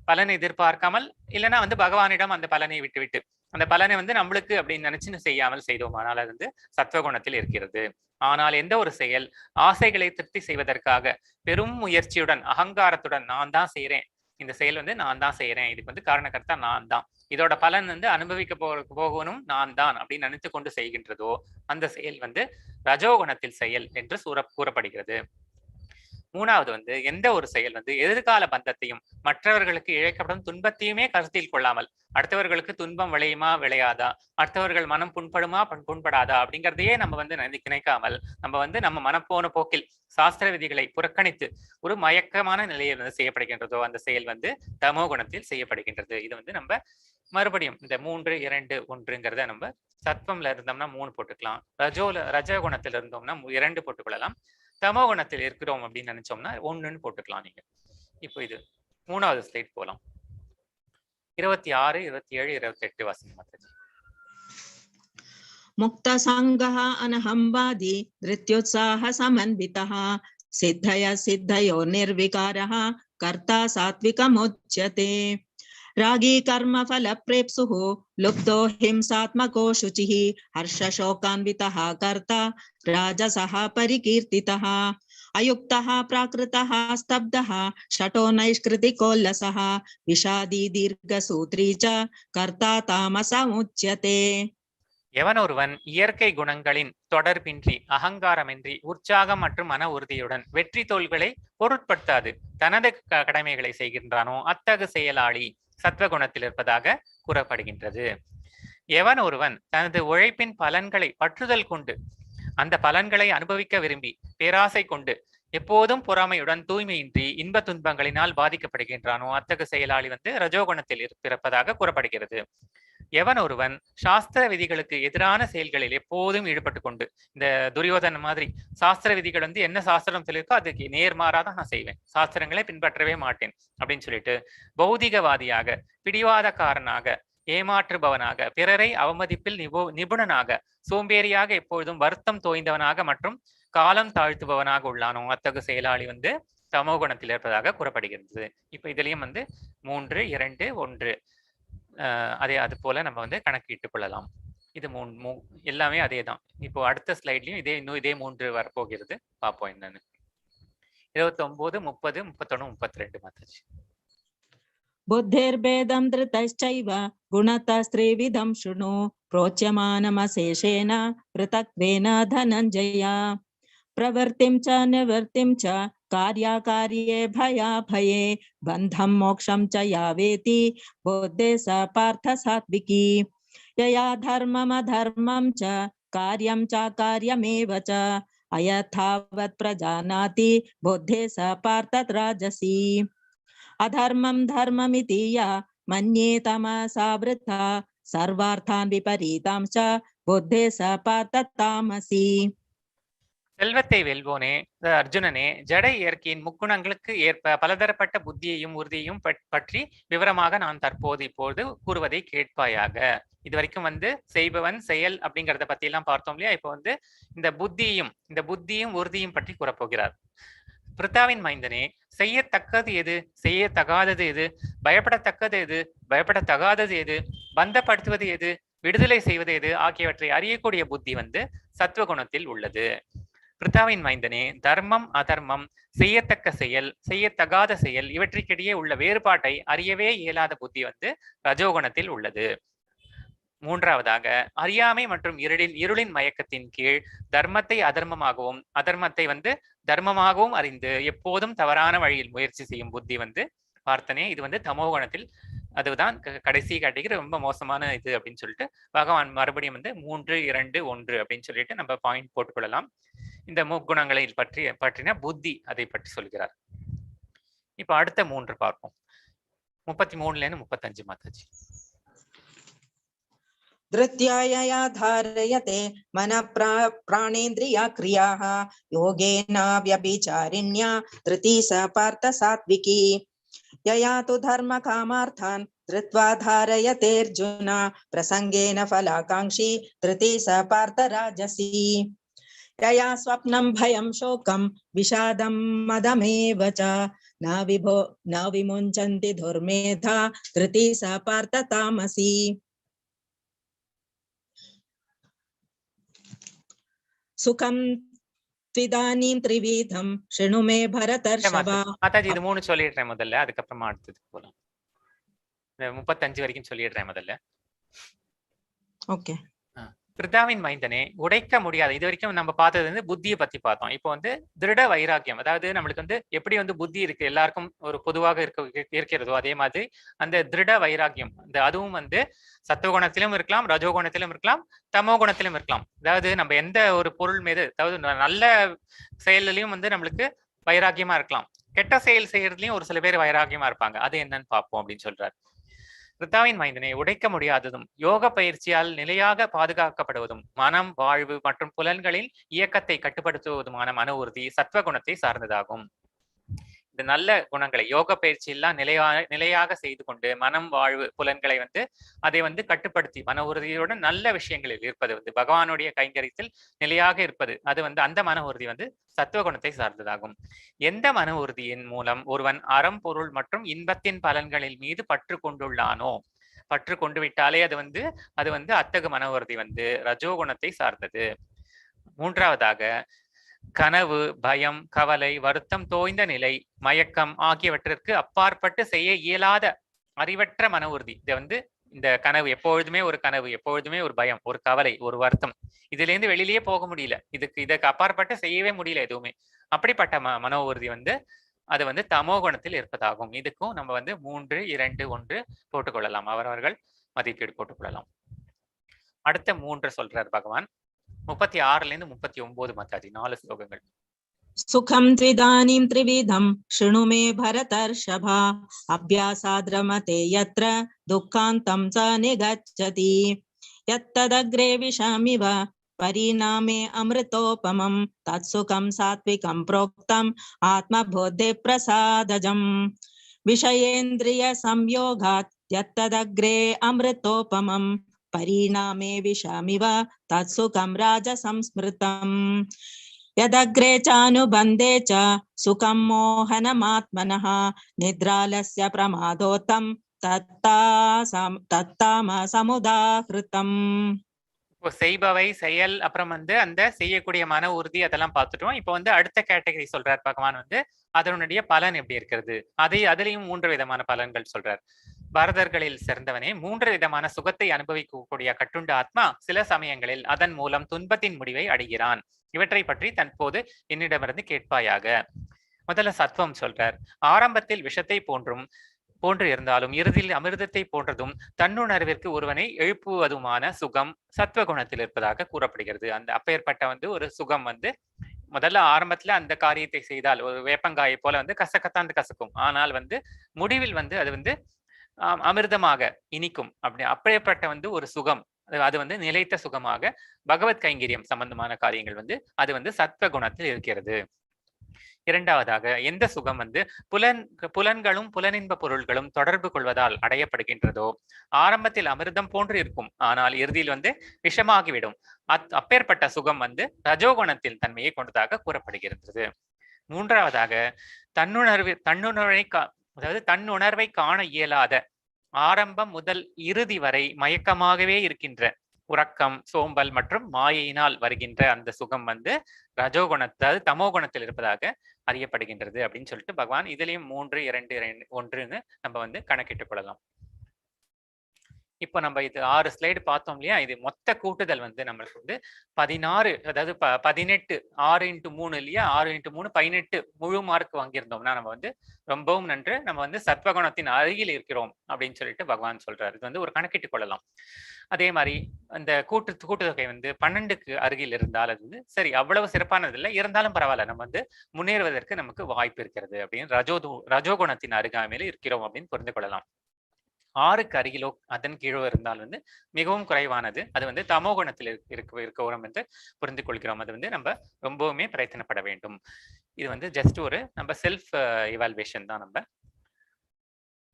பலனை எதிர்பார்க்காமல் இல்லைன்னா வந்து பகவானிடம் அந்த பலனை விட்டு அந்த பலனை வந்து நம்மளுக்கு அப்படின்னு நினைச்சு செய்யாமல் செய்தோமானால் அது வந்து சத்வகுணத்தில் இருக்கிறது. ஆனால் எந்த ஒரு செயல் ஆசைகளை திருப்தி செய்வதற்காக பெரும் முயற்சியுடன் அகங்காரத்துடன் நான் தான் செய்யறேன், இந்த செயல் வந்து நான் தான் செய்யறேன், இதுக்கு வந்து காரணக்கர்த்தா நான் தான், இதோட பலன் வந்து அனுபவிக்க போகணும் நான் தான் அப்படின்னு நினைத்து கொண்டு செய்கின்றதோ அந்த செயல் வந்து ரஜோகுணத்தில் செயல் என்று கூறப்படுகிறது. 3வது வந்து எந்த ஒரு செயல் வந்து எதிர்கால பந்தத்தையும் மற்றவர்களுக்கு இழைக்கப்படும் துன்பத்தையுமே கருத்தில் கொள்ளாமல் அடுத்தவர்களுக்கு துன்பம் விளையுமா விளையாதா, அடுத்தவர்கள் மனம் புண்படுமா புண்படாதா அப்படிங்கிறதையே நம்ம வந்து நினைக்காமல் நம்ம வந்து நம்ம மனப்போன போக்கில் சாஸ்திர விதிகளை புறக்கணித்து ஒரு மயக்கமான நிலையில் வந்து செய்யப்படுகின்றதோ அந்த செயல் வந்து தமோ குணத்தில் செய்யப்படுகின்றது. இது வந்து நம்ம மறுபடியும் இந்த 3, 2, 1ங்கிறத நம்ம சத்வம்ல இருந்தோம்னா 3 போட்டுக்கலாம், ரஜகுணத்துல இருந்தோம்னா 2 போட்டுக்கொள்ளலாம், தமோ குணத்தில் இருக்கிறோம் அப்படின்னு நினைச்சோம்னா 1ன்னு போட்டுக்கலாம். நீங்க இப்போ இது 3வது ஸ்லைட் போலாம். 26, 27, 28 வாசிங்க மாதாஜி. முக்த சங்கஹ அனஹம்வாதி த்ரித்யோத்சாஹ சமன்விதஹ சித்தய சித்தயோ நிர்விகாரஹ கர்த்தா சாத்விகமுச்யதே ராகி கர்ம ஃபல பிரேப்சுஹ லுப்தோ ஹிம்சாத்மகோ சுச்சிஹ ஹர்ஷ சோகான்விதஹ கர்த்தா ராஜசஹ பரிகீர்த்திதஹ அயுக்தஹ பிராகிருதஹ ஸ்தப்தஹ ஷடோ நைஷ்கிருதிகோல்லசஹ விஷாதி தீர்க்கசூத்ரி ச கர்த்தா தாமசமுச்யதே. எவன் ஒருவன் இயற்கை குணங்களின் தொடர்பின்றி அகங்காரமின்றி உற்சாகம் மற்றும் மன உறுதியுடன் வெற்றி தோல்களை பொருட்படுத்தாது தனது கடமைகளை செய்கின்றானோ அத்தகு செயலாளி சத்வகுணத்தில் இருப்பதாக கூறப்படுகின்றது. எவன் ஒருவன் தனது உழைப்பின் பலன்களை பற்றுதல் கொண்டு அந்த பலன்களை அனுபவிக்க விரும்பி பேராசை கொண்டு எப்போதும் பொறாமையுடன் தூய்மையின்றி இன்ப துன்பங்களினால் பாதிக்கப்படுகின்றானோ அத்தகு செயலாளி வந்து ரஜோகுணத்தில் பிறப்பதாக கூறப்படுகிறது. எவன் ஒருவன் சாஸ்திர விதிகளுக்கு எதிரான செயல்களில் எப்போதும் ஈடுபட்டு கொண்டு, இந்த துரியோதன மாதிரி சாஸ்திர விதிகள் வந்து என்ன சாஸ்திரம் சொல்லியிருக்கோ அதுக்கு நேர்மாறாதான் நான் செய்வேன், சாஸ்திரங்களை பின்பற்றவே மாட்டேன் அப்படின்னு சொல்லிட்டு பௌதிகவாதியாக, பிடிவாதக்காரனாக, ஏமாற்றுபவனாக, பிறரை அவமதிப்பில் நிபுணனாக, சோம்பேறியாக, எப்பொழுதும் வருத்தம் தோய்ந்தவனாக மற்றும் காலம் தாழ்த்துபவனாக உள்ளானோ அத்தகு செயலாளி வந்து தமோகுணத்தில் இருப்பதாக கூறப்படுகிறது. இப்ப இதுலயும் வந்து 3, 2, 1 அது போல நம்ம வந்து கணக்கிட்டுக் கொள்ளலாம். இது எல்லாமே அதே தான். இப்போ அடுத்த ஸ்லைட்லயும் இதே 3 வரப்போகிறது, பார்ப்போம் என்னன்னு. 29, 30, 31, 32 மாதாஜி. புத்திர்பேதம் திருதைச்சைவ குணதஸ்த்ரிவிதம் ஷுணு ப்ரோச்யமானமசேஷேன ப்ருதக்வேன தனஞ்சய பிரவர்த்திம் ச நிவர்த்திம் ச कार्याकार्ये भयाभये बन्धं मोक्षं च यावेति बुद्धे स पार्थ सात्विकी यया धर्ममधर्मं च कार्यं च कार्यमेव च अयथावत् प्रजानाति बुद्धे स पार्थ राजसी अधर्मं धर्ममिति या मन्ये तमसा वृथा सर्वार्थान् विपरीतां च बुद्धे स पार्थ तामसी. செல்வத்தை வெல்வோனே அர்ஜுனனே, ஜட இயற்கையின் முக்குணங்களுக்கு ஏற்ப பலதரப்பட்ட புத்தியையும் உறுதியையும் பற்றி விவரமாக நான் இப்போது கூறுவதை கேட்பாயாக. இது வரைக்கும் வந்து செய்பவன் செயல் அப்படிங்கிறத பத்தி எல்லாம் பார்த்தோம் இல்லையா? இப்போ வந்து இந்த புத்தியும் உறுதியும் பற்றி கூறப்போகிறார். பிருத்தாவின் மைந்தனே, செய்யத்தக்கது எது, செய்யத்தகாதது எது, பயப்படத்தக்கது எது, பயப்படத்தகாதது எது, பந்தப்படுத்துவது எது, விடுதலை செய்வது எது ஆகியவற்றை அறியக்கூடிய புத்தி வந்து சத்வகுணத்தில் உள்ளது. பிருத்தாவின் மைந்தனே, தர்மம் அதர்மம், செய்யத்தக்க செயல் செய்யத்தகாத செயல் இவற்றிற்கிடையே உள்ள வேறுபாட்டை அறியவே இயலாத புத்தி வந்து ரஜோகுணத்தில் உள்ளது. 3வதாக அறியாமை மற்றும் இருளின் மயக்கத்தின் கீழ் தர்மத்தை அதர்மமாகவும் அதர்மத்தை வந்து தர்மமாகவும் அறிந்து எப்போதும் தவறான வழியில் முயற்சி செய்யும் புத்தி வந்து பார்த்தனே, இது வந்து தமோகுணத்தில், அதுதான் கடைசி கேட்டகரி, ரொம்ப மோசமான இது அப்படின்னு சொல்லிட்டு பகவான் மறுபடியும் வந்து 3, 2, 1 அப்படின்னு சொல்லிட்டு நம்ம பாயிண்ட் போட்டுக்கொள்ளலாம். இந்த முக்குணங்களை பற்றின புத்தி அதை பற்றி சொல்கிறார். இப்ப அடுத்த 3 பார்ப்போம். 33ல இருந்து 35 மாதாஜி. धृत्यायया धारयते मनः प्राणेन्द्रिया क्रियाः योगेन व्यभिचारिण्या धृती स पार्थ सात्विकी यया तु धर्म कामार्थान् धृत्वा धारयतेऽर्जुन प्रसंगेन फलाकांक्षी धृती स पार्थ राजसी यया स्वप्नं भयं शोकं विषादं मदमेव च न विमुञ्चन्ति दुर्मेधा धृती स पार्थ तामसी सुखं त्विदानीं त्रिविधं शृणु मे भरतर्षभा மாதாஜி இது 3 சொல்லிடுறேன் முதல்ல, அதுக்கப்புறமா அடுத்தது போலாம். 35 வரைக்கும் சொல்லிடுறேன் முதல்ல. ஓகே. பிருதாவின் மைந்தனே, உடைக்க முடியாது. இது வரைக்கும் நம்ம பார்த்தது வந்து புத்தியை பத்தி பார்த்தோம். இப்போ வந்து திருட வைராக்கியம், அதாவது நம்மளுக்கு வந்து எப்படி வந்து புத்தி இருக்கு எல்லாருக்கும் ஒரு பொதுவாக இருக்கிறதோ அதே மாதிரி அந்த திருட வைராக்கியம், அந்த அதுவும் வந்து சத்துவகுணத்திலும் இருக்கலாம், ரஜோகுணத்திலும் இருக்கலாம், தமோ குணத்திலும் இருக்கலாம். அதாவது நம்ம எந்த ஒரு பொருள் மீது, அதாவது நல்ல செயல்லையும் வந்து நம்மளுக்கு வைராக்கியமா இருக்கலாம், கெட்ட செயல் செய்யறதுலயும் ஒரு சில பேர் வைராக்கியமா இருப்பாங்க. அது என்னன்னு பார்ப்போம் அப்படின்னு சொல்றாரு. பிருத்தாவின் மைந்தனை, உடைக்க முடியாததும் யோக பயிற்சியால் நிலையாக பாதுகாக்கப்படுவதும் மனம், வாழ்வு மற்றும் புலன்களின் இயக்கத்தை கட்டுப்படுத்துவதுமான மன உறுதி சத்வகுணத்தை சார்ந்ததாகும். இந்த நல்ல குணங்களை யோக பயிற்சி எல்லாம் நிலையாக செய்து கொண்டு மனம், வாழ்வு, புலன்களை வந்து அதை வந்து கட்டுப்படுத்தி மன உறுதியோட நல்ல விஷயங்களில் இருப்பது வந்து பகவானுடைய கைங்கரியத்தில் நிலையாக இருப்பது, அது வந்து அந்த மன உறுதி வந்து சத்துவகுணத்தை சார்ந்ததாகும். எந்த மன உறுதியின் மூலம் ஒருவன் அறம், பொருள் மற்றும் இன்பத்தின் பலன்களின் மீது பற்று கொண்டுள்ளானோ, பற்று கொண்டு விட்டாலே அது வந்து அத்தகு மன உறுதி வந்து ரஜோகுணத்தை சார்ந்தது. மூன்றாவதாக, கனவு, பயம், கவலை, வருத்தம் தோய்ந்த நிலை, மயக்கம் ஆகியவற்றிற்கு அப்பாற்பட்டு செய்ய இயலாத அறிவற்ற மன உறுதி. இது வந்து இந்த கனவு எப்பொழுதுமே ஒரு கனவு, எப்பொழுதுமே ஒரு பயம், ஒரு கவலை, ஒரு வருத்தம், இதுல இருந்து வெளியிலேயே போக முடியல, இதற்கு அப்பாற்பட்டு செய்யவே முடியல எதுவுமே, அப்படிப்பட்ட மன உறுதி வந்து அது வந்து தமோ குணத்தில் இருப்பதாகும். இதுக்கும் நம்ம வந்து 3, 2, 1 போட்டுக்கொள்ளலாம், அவரவர்கள் மதிப்பீடு போட்டுக்கொள்ளலாம். அடுத்த 3 சொல்றார் பகவான். 36 39 மாதாஜி, 4 ஸ்லோகங்கள். सुखं त्विदानीं त्रिविधं शृणु मे भरतर्षभा अभ्यासाद्रमते यत्र दुःखान्तं च निगच्छति यत्तदग्रे विषमिव परिणामे अमृतोपमं तत्सुखं सात्विकं प्रोक्तम् आत्मबोधे प्रसादजम् विषयेन्द्रिय संयोगात् यत्तदग्रे अमृतोपमं परिणामे विषमिव तत्सुखं राजसंस्मृतम् यदग्रे चानुबन्धे च सुखं मोहनमात्मनः निद्रालस्य प्रमादोत्तम தத்தாமசமுதாகிருதம். இப்போ செய்பவை, செயல், அப்புறம் வந்து அந்த செய்யக்கூடிய மன உறுதி, அதெல்லாம் பார்த்துட்டோம். இப்போ வந்து அடுத்த கேட்டகரி சொல்றார் பகவான் வந்து அதனுடைய பலன் எப்படி இருக்கிறது, அதுலயும் 3 விதமான பலன்கள் சொல்றார். பரதர்களில் சிறந்தவனே, 3 விதமான சுகத்தை அனுபவிக்கக்கூடிய கட்டுண்ட ஆத்மா சில சமயங்களில் அதன் மூலம் துன்பத்தின் முடிவை அடைகிறான். இவற்றை பற்றி தற்போது என்னிடமிருந்து கேட்பாயாக. முதல்ல சத்வம் சொல்றார். ஆரம்பத்தில் விஷத்தை போன்று இருந்தாலும் இறுதியில் அமிர்தத்தை போன்றதும் தன்னுணர்விற்கு ஒருவனை எழுப்புவதுமான சுகம் சத்வகுணத்தில் இருப்பதாக கூறப்படுகிறது. அந்த அப்பேற்பட்ட வந்து ஒரு சுகம் வந்து முதல்ல ஆரம்பத்துல அந்த காரியத்தை செய்தால் ஒரு வேப்பங்காயை போல வந்து கசக்கத்தான் கசக்கும், ஆனால் வந்து முடிவில் வந்து அது வந்து அமிர்தமாக இனிக்கும். அப்படியேப்பட்ட வந்து ஒரு சுகம், அது வந்து நிலைத்த சுகமாக பகவத் கைங்கரியம் சம்பந்தமான காரியங்கள் வந்து அது வந்து சத்வ குணத்தில் இருக்கிறது. இரண்டாவதாக, எந்த சுகம் வந்து புலன்களும் புலனின்ப பொருள்களும் தொடர்பு கொள்வதால் அடையப்படுகின்றதோ ஆரம்பத்தில் அமிர்தம் போன்று இருக்கும், ஆனால் இறுதியில் வந்து விஷமாகிவிடும். அப்பேற்பட்ட சுகம் வந்து ரஜோகுணத்தில் தன்மையை கொண்டதாக கூறப்படுகிறது. மூன்றாவதாக, தன்னுணர்வை காண இயலாத ஆரம்பம் முதல் இறுதி வரை மயக்கமாகவே இருக்கின்ற உறக்கம், சோம்பல் மற்றும் மாயையினால் வருகின்ற அந்த சுகம் வந்து ரஜோகுணத்தால் தமோ குணத்தில் இருப்பதாக அறியப்படுகின்றது அப்படின்னு சொல்லிட்டு பகவான் இதுலயும் 3, 2, 1 நம்ம வந்து கணக்கிட்டுக் கொள்ளலாம். இப்போ நம்ம இது 6 ஸ்லைடு பார்த்தோம் இல்லையா, இது மொத்த கூட்டுதல் வந்து நம்மளுக்கு வந்து 16, அதாவது 18, 6x3 இல்லையா, 6x3 18 முழு மார்க் வாங்கியிருந்தோம்னா நம்ம வந்து ரொம்பவும் நன்று, நம்ம வந்து சத்வகுணத்தின் அருகில் இருக்கிறோம் அப்படின்னு சொல்லிட்டு பகவான் சொல்றாரு. இது வந்து ஒரு கணக்கிட்டுக் கொள்ளலாம். அதே மாதிரி அந்த கூட்டுத்தொகை வந்து 12க்கு அருகில் இருந்தால் அது வந்து சரி, அவ்வளவு சிறப்பானது இல்லை, இருந்தாலும் பரவாயில்ல, நம்ம வந்து முன்னேறுவதற்கு நமக்கு வாய்ப்பு இருக்கிறது அப்படின்னு ரஜோகுணத்தின் அருகாமையில் இருக்கிறோம் அப்படின்னு புரிந்து கொள்ளலாம். 6க்கு அருகிலோ அதன் கீழோ இருந்தால் வந்து மிகவும் குறைவானது. அது வந்து தமோ குணத்தில் இருக்கவும் வந்து புரிந்து கொள்கிறோம். அது வந்து நம்ம ரொம்பவுமே பிரயத்தனப்பட வேண்டும். இது வந்து ஜஸ்ட் ஒரு நம்ம செல்ஃப் இவால்வேஷன் தான். நம்ம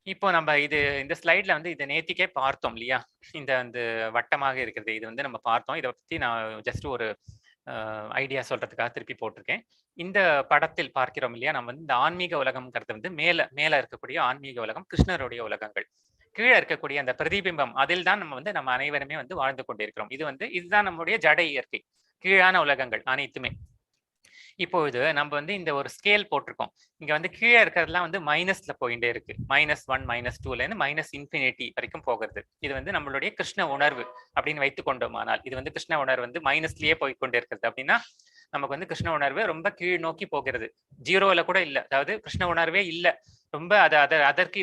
இப்போ நம்ம இந்த ஸ்லைட்ல வந்து இதை நேத்திக்கே பார்த்தோம் இல்லையா? இந்த வந்து வட்டமாக இருக்கிறது இது வந்து நம்ம பார்த்தோம். இதை பத்தி நான் ஜஸ்ட் ஒரு ஐடியா சொல்றதுக்காக திருப்பி போட்டிருக்கேன். இந்த படத்தில் பார்க்கிறோம் இல்லையா? நம்ம வந்து இந்த ஆன்மீக உலகம்ங்கிறது வந்து மேல இருக்கக்கூடிய ஆன்மீக உலகம் கிருஷ்ணருடைய உலகங்கள். கீழே இருக்கக்கூடிய அந்த பிரதிபிம்பம் அதில் தான் நம்ம அனைவருமே வந்து வாழ்ந்து கொண்டிருக்கிறோம். இதுதான் நம்முடைய ஜட இயற்கை. கீழான உலகங்கள் அனைத்துமே. இப்பொழுது நம்ம வந்து இந்த ஒரு ஸ்கேல் போட்டிருக்கோம். இங்க வந்து கீழே இருக்கிறதுலாம் வந்து மைனஸ்ல போயிட்டே இருக்கு. -1 -2ல இருந்து -infinity வரைக்கும் போகிறது. இது வந்து நம்மளுடைய கிருஷ்ண உணர்வு அப்படின்னு வைத்துக் கொண்டோமானால், இது வந்து கிருஷ்ண உணர்வு வந்து மைனஸ்லயே போய்கொண்டே இருக்கிறது அப்படின்னா நமக்கு வந்து கிருஷ்ண உணர்வு ரொம்ப கீழ் நோக்கி போகிறது. 0ல கூட இல்ல. அதாவது கிருஷ்ண உணர்வே இல்ல. ரொம்ப அதற்கு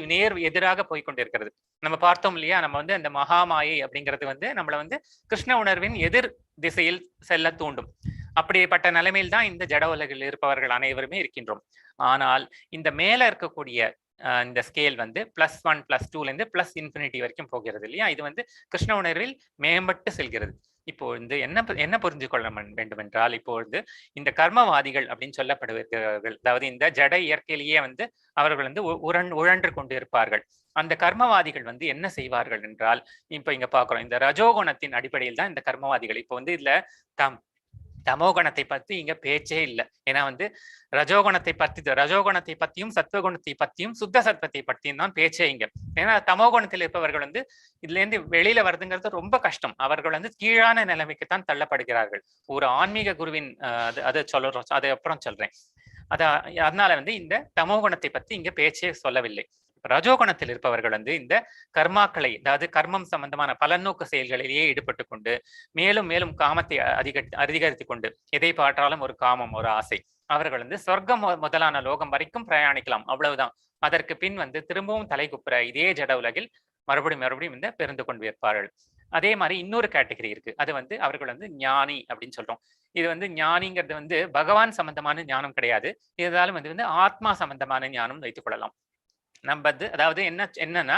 எதிராக போய்கொண்டிருக்கிறது. நம்ம பார்த்தோம் இல்லையா? நம்ம வந்து அந்த மகாமாயை அப்படிங்கிறது வந்து நம்மளை வந்து கிருஷ்ண உணர்வின் எதிர் திசையில் செல்ல தூண்டும். அப்படிப்பட்ட நிலைமையில் தான் இந்த ஜட உலகில் இருப்பவர்கள் அனைவருமே இருக்கின்றோம். ஆனால் இந்த மேல இருக்கக்கூடிய இந்த ஸ்கேல் வந்து +1 +2ல இருந்து +infinity வரைக்கும் போகிறது இல்லையா? இது வந்து கிருஷ்ண உணர்வில் மேம்பட்டு செல்கிறது. இப்போ வந்து என்ன புரிஞ்சு கொள்ள வேண்டும் என்றால், இப்பொழுது இந்த கர்மவாதிகள் அப்படின்னு சொல்லப்படுகிறார்கள். அதாவது இந்த ஜட இயற்கையிலேயே வந்து அவர்கள் வந்து உழன்று கொண்டு இருப்பார்கள். அந்த கர்மவாதிகள் வந்து என்ன செய்வார்கள் என்றால், இப்ப இங்க பாக்குறோம் இந்த ரஜோகுணத்தின் அடிப்படையில் தான் இந்த கர்மவாதிகள். இப்போ வந்து இதுல தமோகுணத்தை பத்தி இங்க பேச்சே இல்லை. ஏன்னா வந்து ரஜோகுணத்தை பத்தியும் சத்வகுணத்தை பத்தியும் சுத்த சத்வத்தை பத்தியும் தான் பேச்சே இங்க. ஏன்னா தமோகுணத்தில் இருப்பவர்கள் வந்து இதுல இருந்து வெளியில வருதுங்கிறது ரொம்ப கஷ்டம். அவர்கள் வந்து கீழான நிலைமைக்குத்தான் தள்ளப்படுகிறார்கள். ஒரு ஆன்மீக குருவின் அதை சொல்றோம், அதை அப்புறம் சொல்றேன். அதனால வந்து இந்த தமோகுணத்தை பத்தி இங்க பேச்சே சொல்லவில்லை. ரஜோகுணத்தில் இருப்பவர்கள் வந்து இந்த கர்மாக்களை, அதாவது கர்மம் சம்பந்தமான பலநோக்கு செயல்களிலேயே ஈடுபட்டு கொண்டு மேலும் மேலும் காமத்தை அதிகரித்துக் கொண்டு எதை பாற்றாலும் ஒரு காமம், ஒரு ஆசை. அவர்கள் வந்து சொர்க்கம் முதலான லோகம் வரைக்கும் பிரயாணிக்கலாம், அவ்வளவுதான். அதற்கு பின் வந்து திரும்பவும் தலை குப்புற இதே ஜட உலகில் மறுபடியும் இந்த பிறந்து கொண்டு இருப்பார்கள். அதே மாதிரி இன்னொரு கேட்டகரி இருக்கு. அது வந்து அவர்கள் வந்து ஞானி அப்படின்னு சொல்றோம். இது வந்து ஞானிங்கிறது வந்து பகவான் சம்பந்தமான ஞானம் கிடையாது. இருந்தாலும் வந்து ஆத்மா சம்பந்தமான ஞானம் வைத்துக் கொள்ளலாம். நம்ம வந்து அதாவது என்னன்னா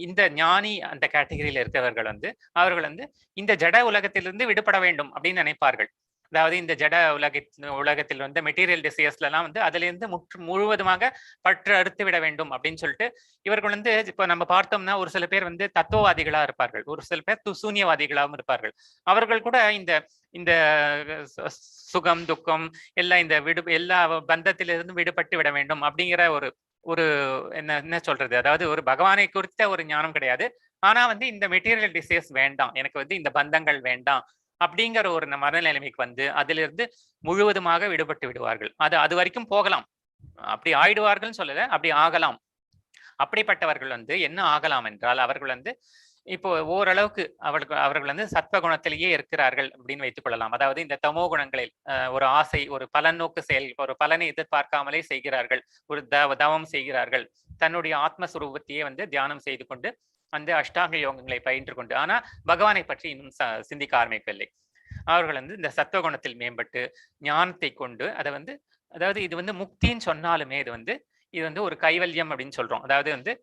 இந்த ஞானி அந்த கேட்டகரியில இருக்கிறவர்கள் வந்து அவர்கள் வந்து இந்த ஜட உலகத்திலிருந்து விடுபட வேண்டும் அப்படின்னு நினைப்பார்கள். அதாவது இந்த ஜட உலகத்தில் வந்து மெட்டீரியல் டிசையர்ஸ்ல எல்லாம் வந்து அதுல இருந்து முழுவதுமாக பற்று அறுத்து விட வேண்டும் அப்படின்னு சொல்லிட்டு இவர்கள் வந்து இப்போ நம்ம பார்த்தோம்னா ஒரு சில பேர் வந்து தத்துவவாதிகளா இருப்பார்கள், ஒரு சில பேர் சூன்யவாதிகளாகவும் இருப்பார்கள். அவர்கள் கூட இந்த சுகம் துக்கம் எல்லாம் எல்லா பந்தத்திலிருந்து விடுபட்டு விட வேண்டும் அப்படிங்கிற ஒரு என்ன சொல்றது, அதாவது ஒரு பகவானை குறித்த ஒரு ஞானம் கிடையாது. ஆனா வந்து இந்த மெட்டீரியல் டிசைர்ஸ் வேண்டாம், எனக்கு வந்து இந்த பந்தங்கள் வேண்டாம் அப்படிங்கிற ஒரு மனநிலைமைக்கு வந்து அதிலிருந்து முழுவதுமாக விடுபட்டு விடுவார்கள். அது வரைக்கும் போகலாம். அப்படி ஆயிடுவார்கள் சொல்லல, அப்படி ஆகலாம். அப்படிப்பட்டவர்கள் வந்து என்ன ஆகலாம் என்றால், அவர்கள் வந்து இப்போ ஓரளவுக்கு அவர்கள் வந்து சத்வகுணத்திலேயே இருக்கிறார்கள் அப்படின்னு வைத்துக் கொள்ளலாம். அதாவது இந்த தமோ குணங்களில் ஒரு ஆசை, ஒரு பலநோக்கு செயல், ஒரு பலனை எதிர்பார்க்காமலே செய்கிறார்கள், ஒரு தவம் செய்கிறார்கள், தன்னுடைய ஆத்மஸ்வரூபத்தையே வந்து தியானம் செய்து கொண்டு அந்த அஷ்டாங்க யோகங்களை பயின்று கொண்டு, ஆனா பகவானை பற்றி இன்னும் சிந்திக்க ஆரம்பிக்கவில்லை. அவர்கள் வந்து இந்த சத்வகுணத்தில் மேம்பட்டு ஞானத்தை கொண்டு அதை வந்து, அதாவது இது வந்து முக்தின்னு சொன்னாலுமே இது வந்து ஒரு கைவல்யம் அப்படின்னு சொல்றோம். அதாவது வந்து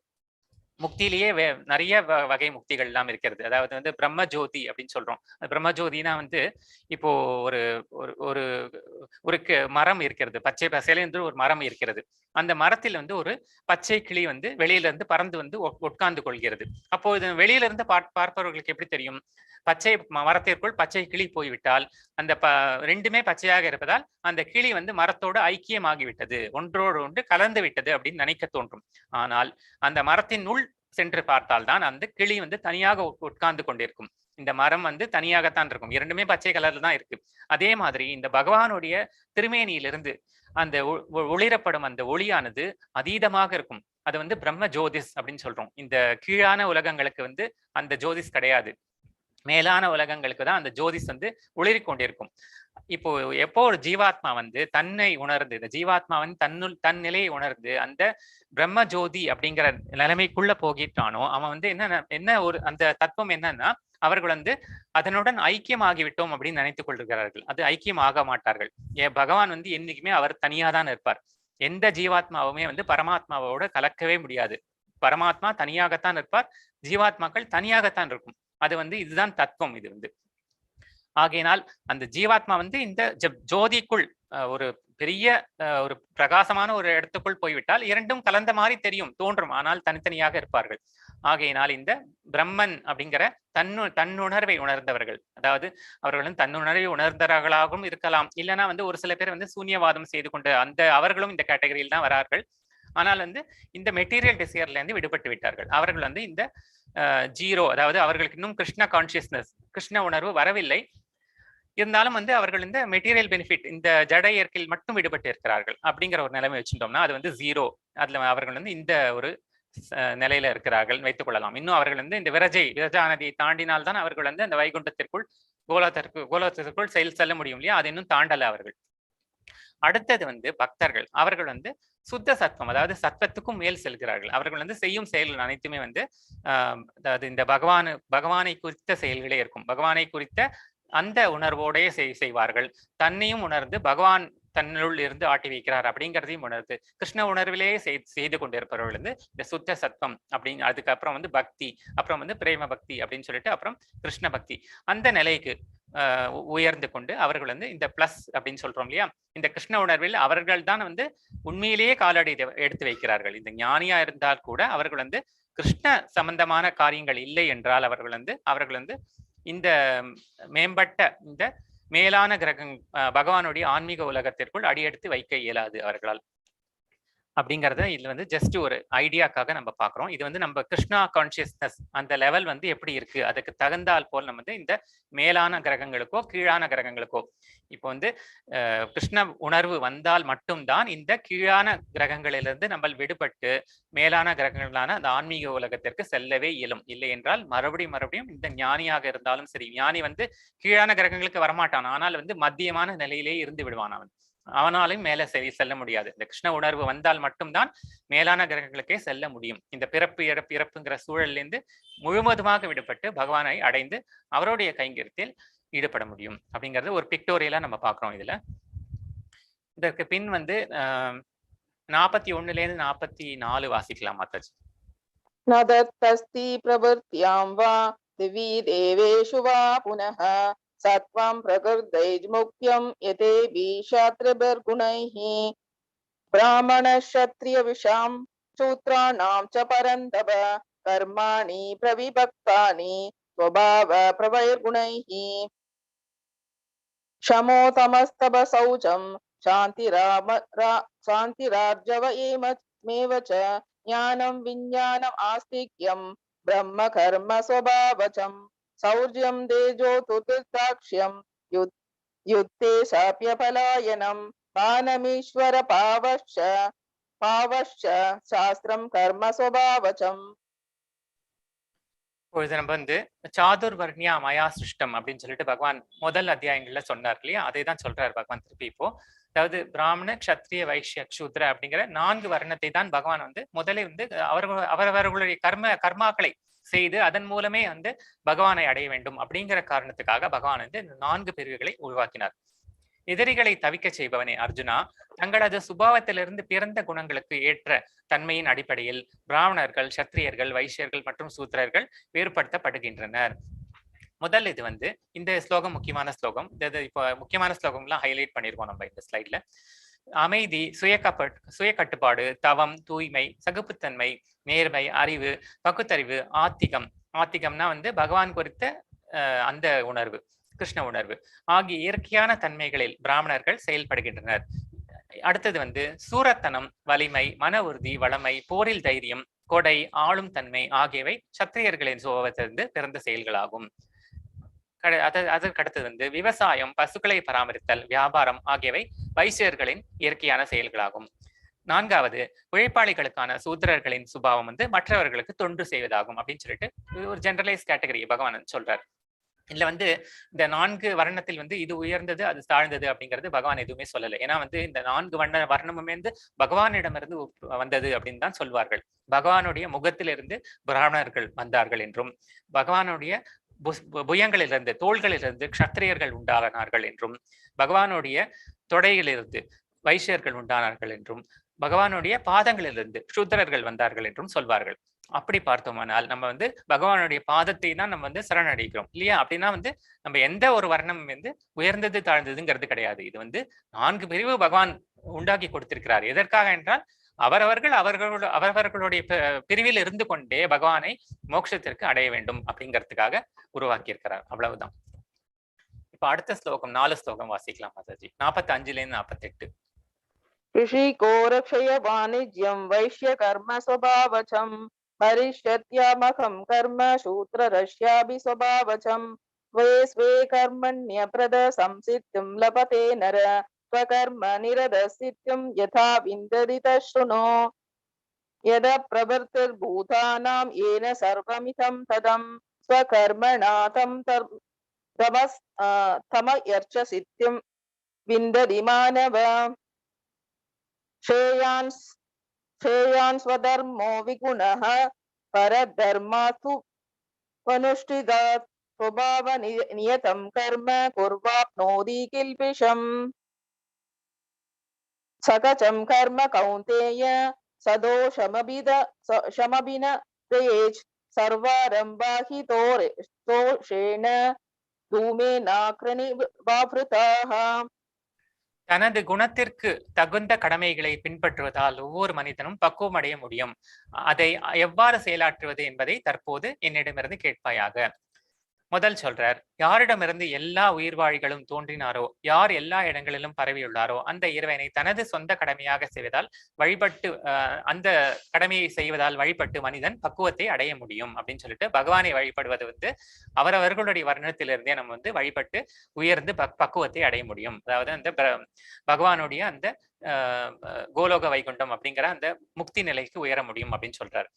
முக்தியிலேயே நிறைய வகை முக்திகள் எல்லாம் இருக்கிறது. அதாவது வந்து பிரம்ம ஜோதி அப்படின்னு சொல்றோம். பிரம்ம ஜோதினா வந்து இப்போ ஒரு மரம் இருக்கிறது, பச்சை பசையில என்று ஒரு மரம் இருக்கிறது. அந்த மரத்தில் வந்து ஒரு பச்சை கிளி வந்து வெளியில இருந்து பறந்து வந்து உட்கார்ந்து கொள்கிறது. அப்போ இது வெளியில இருந்து பார்ப்பவர்களுக்கு எப்படி தெரியும்? பச்சை மரத்திற்குள் பச்சை கிளி போய்விட்டால் அந்த ரெண்டுமே பச்சையாக இருப்பதால் அந்த கிளி வந்து மரத்தோடு ஐக்கியமாகிவிட்டது, ஒன்றோடு ஒன்று கலந்து விட்டது அப்படின்னு நினைக்க தோன்றும். ஆனால் அந்த மரத்தின் உள் சென்று பார்த்தால் தான் அந்த கிளி வந்து தனியாக உட்கார்ந்து கொண்டிருக்கும். இந்த மரம் வந்து தனியாகத்தான் இருக்கும், இரண்டுமே பச்சை கலர்ல தான் இருக்கு. அதே மாதிரி இந்த பகவானுடைய திருமேனியிலிருந்து அந்த ஒளிரப்படும் அந்த ஒளியானது அதீதமாக இருக்கும். அது வந்து பிரம்ம ஜோதிஸ் அப்படின்னு சொல்றோம். இந்த கீழான உலகங்களுக்கு வந்து அந்த ஜோதிஸ் கிடையாது. மேலான உலகங்களுக்கு தான் அந்த ஜோதிஸ் வந்து ஒளிரிக் கொண்டிருக்கும். இப்போ எப்போ ஒரு ஜீவாத்மா வந்து தன்னை உணர்ந்து, இந்த ஜீவாத்மாவின் தன் நிலையை உணர்ந்து அந்த பிரம்ம ஜோதி அப்படிங்கிற நிலைமைக்குள்ள போகிட்டானோ அவன் வந்து என்ன ஒரு அந்த தத்துவம் என்னன்னா, அவர்கள் வந்து அதனுடன் ஐக்கியமாகிவிட்டோம் அப்படின்னு நினைத்துக் கொள்கிறார்கள். அது ஐக்கியம் ஆக மாட்டார்கள். பகவான் வந்து என்னைக்குமே அவர் தனியா தான் இருப்பார். எந்த ஜீவாத்மாவுமே வந்து பரமாத்மாவோட கலக்கவே முடியாது. பரமாத்மா தனியாகத்தான் இருப்பார், ஜீவாத்மாக்கள் தனியாகத்தான் இருக்கும். அது வந்து இதுதான் தத்துவம். இது வந்து ஆகையினால் அந்த ஜீவாத்மா வந்து இந்த ஜோதிக்குள் ஒரு பெரிய ஒரு பிரகாசமான ஒரு இடத்துக்குள் போய்விட்டால் இரண்டும் கலந்த மாதிரி தெரியும், தோன்றும், ஆனால் தனித்தனியாக இருப்பார்கள். ஆகையினால் இந்த பிரம்மன் அப்படிங்கிற தன்னுணர்வை உணர்ந்தவர்கள், அதாவது அவர்கள் வந்து தன்னுணர்வை உணர்ந்தவர்களாகவும் இருக்கலாம், இல்லைன்னா வந்து ஒரு சில பேர் வந்து சூன்யவாதம் செய்து கொண்டு அவர்களும் இந்த கேட்டகரியில் தான் வரார்கள். ஆனால் வந்து இந்த மெட்டீரியல் டிசையர்ல இருந்து விடுபட்டு விட்டார்கள். அவர்கள் வந்து இந்த ஜீரோ, அதாவது அவர்களுக்கு இன்னும் கிருஷ்ண கான்சியஸ்னஸ், கிருஷ்ண உணர்வு வரவில்லை. இருந்தாலும் வந்து அவர்கள் இந்த மெட்டீரியல் பெனிஃபிட், இந்த ஜட இயற்கையில் மட்டும் விடுபட்டு இருக்கிறார்கள் அப்படிங்கிற ஒரு நிலைமை வச்சுட்டோம்னா அது வந்து ஜீரோ. அதுல அவர்கள் வந்து இந்த ஒரு நிலையில இருக்கிறார்கள் வைத்துக் கொள்ளலாம். இன்னும் அவர்கள் வந்து இந்த விரஜா நதியை தாண்டினால்தான் அவர்கள் வந்து அந்த வைகுண்டத்திற்குள் கோலோகத்திற்குள் செல்ல முடியும் இல்லையா, அது இன்னும் தாண்டல அவர்கள். அடுத்தது வந்து பக்தர்கள், அவர்கள் வந்து சுத்த சத்வம், அதாவது சத்வத்துக்கும் மேல் செல்கிறார்கள். அவர்கள் வந்து செய்யும் செயல்கள் அனைத்துமே வந்து அதாவது இந்த பகவானை குறித்த செயல்களே இருக்கும். பகவானை குறித்த அந்த உணர்வோடைய செய்வார்கள். தன்னையும் உணர்ந்து பகவான் தன்னுள் இருந்து ஆட்டி வைக்கிறார் அப்படிங்கிறதையும் உணர்ந்து கிருஷ்ண உணர்விலேயே செய்து கொண்டிருப்பவர்கள் வந்து இந்த சுத்த சத்வம் அப்படின்னு. அதுக்கப்புறம் வந்து பக்தி, அப்புறம் வந்து பிரேம பக்தி அப்படின்னு சொல்லிட்டு அப்புறம் கிருஷ்ண பக்தி, அந்த நிலைக்கு உயர்ந்து கொண்டு அவர்கள் வந்து இந்த பிளஸ் அப்படின்னு சொல்றோம் இல்லையா, இந்த கிருஷ்ண உணர்வில் அவர்கள் தான் வந்து உண்மையிலேயே காலடி எடுத்து வைக்கிறார்கள். இந்த ஞானியா இருந்தால் கூட அவர்கள் வந்து கிருஷ்ண சம்பந்தமான காரியங்கள் இல்லை என்றால் அவர்கள் வந்து இந்த மேம்பட்ட இந்த மேலான பகவானுடைய ஆன்மீக உலகத்திற்குள் அடியெடுத்து வைக்க இயலாது அவர்களால். அப்படிங்கறத இதுல வந்து ஜஸ்ட் ஒரு ஐடியாக்காக நம்ம பாக்குறோம். இது வந்து நம்ம கிருஷ்ணா கான்சியஸ்னஸ் அந்த லெவல் வந்து எப்படி இருக்கு, அதுக்கு தகுந்தால் போல் நம்ம வந்து இந்த மேலான கிரகங்களுக்கோ கீழான கிரகங்களுக்கோ, இப்போ வந்து கிருஷ்ண உணர்வு வந்தால் மட்டும்தான் இந்த கீழான கிரகங்களிலிருந்து நம்ம விடுபட்டு மேலான கிரகங்களான அந்த ஆன்மீக உலகத்திற்கு செல்லவே இயலும். இல்லை என்றால் மறுபடியும் இந்த ஞானியாக இருந்தாலும் சரி, ஞானி வந்து கீழான கிரகங்களுக்கு வரமாட்டான், ஆனால் வந்து மத்தியமான நிலையிலே இருந்து விடுவான். அவனாலும் மேல செல்ல முடியாது. இந்த கிருஷ்ண உணர்வு வந்தால் மட்டும்தான் மேலான கிரகங்களுக்கே செல்ல முடியும். இந்த பிறப்பு இறப்புங்கிற சூழல்ல இருந்து முழுவதுமாக விடுபட்டு பகவானை அடைந்து அவருடைய கைங்கரியத்தில் ஈடுபட முடியும் அப்படிங்கிறது ஒரு பிக்டோரியலா நம்ம பாக்குறோம். இதுல இதற்கு பின் வந்து 41 44 வாசிக்கலாம் மாதாஜி. நதஸ்தி பிரவர்த்தியாம் வா திவி தேவேஷு வா புனஹ சத்வம் பிரகிருதைர்முக்த்யம் யதேபி க்ஷத்ரிபிர்குணைஹ பிராமண க்ஷத்ரிய விஷாம் சூத்ராணாம் ச பரந்தப கர்மாணி பிரவிபக்தானி ஸ்வபாவ பிரவைர்குணைஹ க்ஷமோ தமஸ்தப சௌச்சம் சாந்திரார்ஜவ ஏமேவ ச ஞானம் விஞ்ஞானம் ஆஸ்திக்யம் பிரம்ம கர்ம ஸ்வபாவசம் சௌர்யம் தேஜோ துர்தாக்ஷ்யம் யுத்தே சாப்யபலாயனம் பானமீஸ்வர பாவश्च சாஸ்திரம் கர்ம ஸ்வபாவசம். இப்பொழுது நம்ம வந்து சாதுர்வர்ணியா மயா சிருஷ்டம் அப்படின்னு சொல்லிட்டு பகவான் முதல் அத்தியாயங்கள்ல சொன்னார் இல்லையா, அதை தான் சொல்றாரு பகவான் திருப்பி இப்போ. அதாவது பிராமண க்ஷத்ரிய வைஷ்ய சூத்ர அப்படிங்கிற 4 வர்ணத்தை தான் பகவான் வந்து முதலில் வந்து அவரவர்களுடைய கர்மாக்களை செய்து அதன் மூலமே வந்து பகவானை அடைய வேண்டும் அப்படிங்கிற காரணத்துக்காக பகவான் வந்து இந்த 4 பிரிவுகளை உருவாக்கினார். எதிரிகளை தவிக்க செய்பவனே அர்ஜுனா, தங்களது சுபாவத்திலிருந்து பிறந்த குணங்களுக்கு ஏற்ற தன்மையின் அடிப்படையில் பிராமணர்கள், சத்திரியர்கள், வைசியர்கள் மற்றும் சூத்திரர்கள் வேறுபடுத்தப்படுகின்றனர். முதல் இது வந்து இந்த ஸ்லோகம் முக்கியமான ஸ்லோகம். இப்போ முக்கியமான ஸ்லோகம்லாம் ஹைலைட் பண்ணிருக்கோம் நம்ம இந்த ஸ்லைட்ல. அமைதி, சுய கட்டுப்பாடு, தவம், தூய்மை, சகிப்புத்தன்மை, நேர்மை, அறிவு, பகுத்தறிவு, ஆத்திகம்னா வந்து பகவான் குறித்த அந்த உணர்வு, கிருஷ்ண உணர்வு ஆகிய இயற்கையான தன்மைகளில் பிராமணர்கள் செயல்படுகின்றனர். அடுத்தது வந்து சூரத்தனம், வலிமை, மன உறுதி, வளமை, போரில் தைரியம், கொடை, ஆளும் தன்மை ஆகியவை சத்திரியர்களின் சுபாவத்திலிருந்து பிறந்த செயல்களாகும். அதற்கு அடுத்தது வந்து விவசாயம், பசுக்களை பராமரித்தல், வியாபாரம் ஆகியவை வைசியர்களின் இயற்கையான செயல்களாகும். 4வது உழைப்பாளிகளுக்கான சூத்திரர்களின் சுபாவம் வந்து மற்றவர்களுக்கு தொண்டு செய்வதாகும் அப்படின்னு சொல்லிட்டு ஒரு ஜெனரலைஸ் கேட்டகரி பகவான் சொல்றார். இதுல வந்து இந்த 4 வர்ணத்தில் வந்து இது உயர்ந்தது அது தாழ்ந்தது அப்படிங்கிறது பகவான் எதுவுமே சொல்லலை. ஏன்னா வந்து இந்த 4 வர்ணமுமே வந்து பகவானிடமிருந்து வந்தது அப்படின்னு தான் சொல்வார்கள். பகவானுடைய முகத்திலிருந்து பிராமணர்கள் வந்தார்கள் என்றும், பகவானுடைய புயங்களிலிருந்து தோள்களிலிருந்து க்ஷத்திரியர்கள் உண்டாகினார்கள் என்றும், பகவானுடைய தொடையிலிருந்து வைஷ்யர்கள் உண்டானார்கள் என்றும் பகவானுடைய பாதங்களிலிருந்து சூத்திரர்கள் வந்தார்கள் என்றும் சொல்வார்கள். அப்படி பார்த்தோமானால் நம்ம வந்து பகவானுடைய பாதத்தை தான் நம்ம வந்து சரணடைகிறோம் இல்லையா? அப்படின்னா வந்து நம்ம எந்த ஒரு வர்ணம் வந்து உயர்ந்தது தாழ்ந்ததுங்கிறது கிடையாது. இது வந்து 4 பிரிவு பகவான் உண்டாக்கி கொடுத்திருக்கிறார். எதற்காக என்றால் அவரவர்களுடைய பிரிவில் இருந்து கொண்டே பகவானை மோட்சத்திற்கு அடைய வேண்டும் அப்படிங்கிறதுக்காக உருவாக்கி இருக்கிறார். அவ்வளவுதான். இப்ப அடுத்த ஸ்லோகம் 4 ஸ்லோகம் வாசிக்கலாம் மாதாஜி. 45லேருந்து 48. ऋषिको रक्षय वाणिज्यं वैश्य कर्म स्वभावचम् परिष्यत्यामकं कर्म शूद्ररस्याभि स्वभावचम् स्वे स्वे कर्मण्यप्रद संसिद्धिं लभते नर स्वकर्म निरतसिद्धिं यथा विन्दति तच्छृणु यद प्रवृत्तिर्भूतानां येन सर्वमिदं तदं स्वकर्मणा तं तमयर्च सिद्धिं विन्दति मानव श्रेयान् स्वधर्मो विगुणः परधर्मास्तु अनुष्ठितात् स्वभाव नियतं कर्म कुर्वाप्नोति किल्बिषम् सकचं कर्म कौन्तेय सदोषमभिनयेत् सर्वारम्भा हि तोषेण धूमेनाग्निवावृताः. தனது குணத்திற்கு தகுந்த கடமைகளை பின்பற்றுவதால் ஒவ்வொரு மனிதனும் பக்குவம் அடைய முடியும். அதை எவ்வாறு செயலாற்றுவது என்பதை தற்போது என்னிடமிருந்து கேட்பாயாக. முதல் சொல்றார், யாரிடமிருந்து எல்லா உயிர்வாழிகளும் தோன்றினாரோ, யார் எல்லா இடங்களிலும் பரவியுள்ளாரோ அந்த இறைவனை தனது சொந்த கடமையாக செய்வதால் வழிபட்டு அந்த கடமையை செய்வதால் வழிபட்டு மனிதன் பக்குவத்தை அடைய முடியும் அப்படின்னு சொல்லிட்டு பகவானை வழிபடுவது வந்து அவரவர்களுடைய வர்ணத்திலிருந்தே நம்ம வந்து வழிபட்டு உயர்ந்து பக்குவத்தை அடைய முடியும். அதாவது அந்த பகவானுடைய அந்த கோலோக வைகுண்டம் அப்படிங்கிற அந்த முக்தி நிலைக்கு உயர முடியும் அப்படின்னு சொல்றாரு.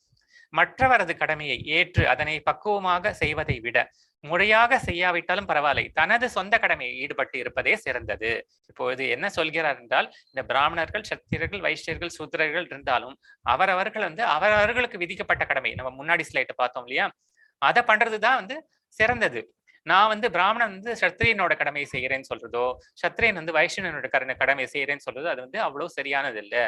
மற்றவரது கடமையை ஏற்று அதனை பக்குவமாக செய்வதை விட முறையாக செய்யாவிட்டாலும் பரவாயில்லை, தனது சொந்த கடமையை ஈடுபட்டு இருப்பதே சிறந்தது. இப்போது என்ன சொல்கிறார் என்றால், இந்த பிராமணர்கள், சத்திரியர்கள், வைஷ்யர்கள், சூத்திரர்கள் இருந்தாலும் அவரவர்கள் வந்து அவரவர்களுக்கு விதிக்கப்பட்ட கடமை, நம்ம முன்னாடி ஸ்லைட்டை பார்த்தோம் இல்லையா, அதை பண்றதுதான் வந்து சிறந்தது. நான் வந்து பிராமணன் வந்து சத்திரியனோட கடமையை செய்யறேன்னு சொல்றதோ, சத்திரியன் வந்து வைஷ்யனோட கடமையை செய்யறேன்னு சொல்றதோ அது வந்து அவ்வளவு சரியானது இல்லை.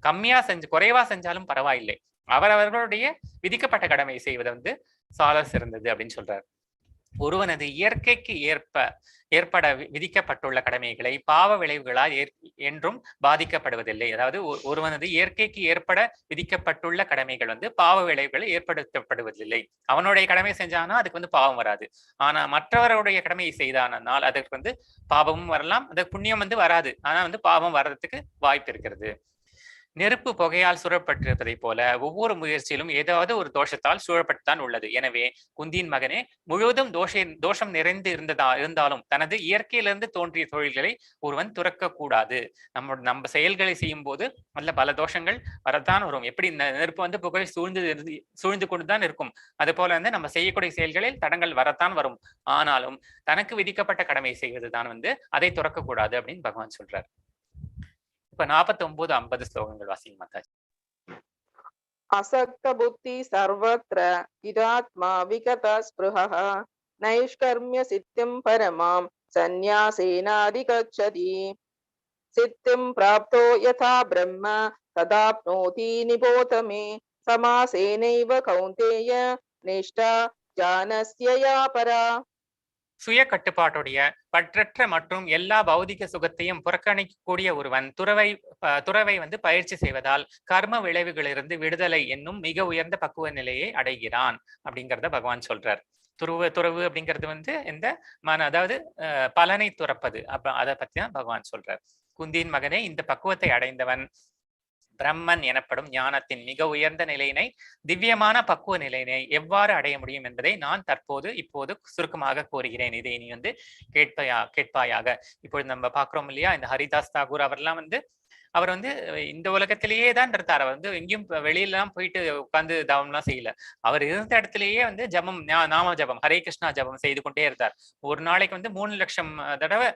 கம்மியா குறைவா செஞ்சாலும் பரவாயில்லை, அவரவர்களுடைய விதிக்கப்பட்ட கடமையை செய்வது வந்து சால சிறந்தது அப்படின்னு சொல்றாரு. ஒருவனது இயற்கைக்கு ஏற்பட விதிக்கப்பட்டுள்ள கடமைகளை பாவ விளைவுகளால் என்றும் பாதிக்கப்படுவதில்லை. அதாவது ஒருவனது இயற்கைக்கு ஏற்பட விதிக்கப்பட்டுள்ள கடமைகள் வந்து பாவ விளைவுகளை ஏற்படுத்தப்படுவதில்லை. அவனுடைய கடமை செஞ்சானா அதுக்கு வந்து பாவம் வராது. ஆனா மற்றவருடைய கடமையை செய்தானால் அதற்கு வந்து பாவமும் வரலாம், அதற்கு புண்ணியம் வந்து வராது, ஆனா வந்து பாவம் வர்றதுக்கு வாய்ப்பு இருக்கிறது. நெருப்பு புகையால் சூழப்பட்டிருப்பதை போல ஒவ்வொரு முயற்சியிலும் ஏதாவது ஒரு தோஷத்தால் சூழப்பட்டுத்தான் உள்ளது. எனவே குந்தியின் மகனே, முழுவதும் தோஷம் நிறைந்து இருந்தாலும் தனது இயற்கையிலிருந்து தோன்றிய தொழில்களை ஒருவன் துறக்க கூடாது. நம்ம செயல்களை செய்யும் போது நல்ல பல தோஷங்கள் வரத்தான் வரும். எப்படி நெருப்பு வந்து புகை சூழ்ந்து கொண்டுதான் இருக்கும், அது போல வந்து நம்ம செய்யக்கூடிய செயல்களில் தடங்கள் வரத்தான் வரும். ஆனாலும் தனக்கு விதிக்கப்பட்ட கடமை செய்வதுதான் வந்து அதை துறக்க கூடாது அப்படின்னு பகவான் சொல்றார். இப்ப 49-50 ஸ்லோகங்கள் வாசிங்க மாதாஜி. அசக்த புத்தி சர்வத்ர இதாத்மா விகத ஸ்பிருஹ நைஷ்கர்மிய சித்திம் பரமாம் சந்நியாசேனாதிகச்சதி சித்திம் பிராப்தோ யதா பிரம்ம ததாப்னோதி நிபோதமே சமாசேனைவ கௌந்தேய நிஷ்டா ஜானஸ்ய யா பரா. சுய கட்டுப்பாட்டுடைய பற்றற்ற மற்றும் எல்லா பௌதிக சுகத்தையும் புறக்கணிக்கக்கூடிய ஒருவன் துறவை வந்து பயிற்சி செய்வதால் கர்ம விளைவுகளிலிருந்து விடுதலை என்னும் மிக உயர்ந்த பக்குவ நிலையை அடைகிறான் அப்படிங்கிறத பகவான் சொல்றார். துறவு அப்படிங்கிறது வந்து இந்த அதாவது பலனை துறப்பது. அப்ப அதை பத்தி தான் பகவான் சொல்றார். குந்தியின் மகனே, இந்த பக்குவத்தை அடைந்தவன் பிரம்மன் எனப்படும் ஞானத்தின் மிக உயர்ந்த நிலையினை, திவ்யமான பக்குவ நிலையினை எவ்வாறு அடைய முடியும் என்பதை நான் இப்போது சுருக்கமாக கூறுகிறேன். இதை நீ வந்து கேட்பாயாக. இப்பொழுது நம்ம பாக்குறோம் இல்லையா, இந்த ஹரிதாஸ் தாகூர் அவர்லாம் வந்து அவர் வந்து இந்த உலகத்திலேயே தான் இருந்தார். அவர் வந்து எங்கேயும் வெளியிலாம் போயிட்டு உட்கார்ந்து தவம்லாம் செய்யல. அவர் இருந்த இடத்திலேயே வந்து ஜபம், நாம ஜபம், ஹரே கிருஷ்ணா ஜபம் செய்து கொண்டே இருந்தார். ஒரு நாளைக்கு வந்து 3 லட்சம் தடவை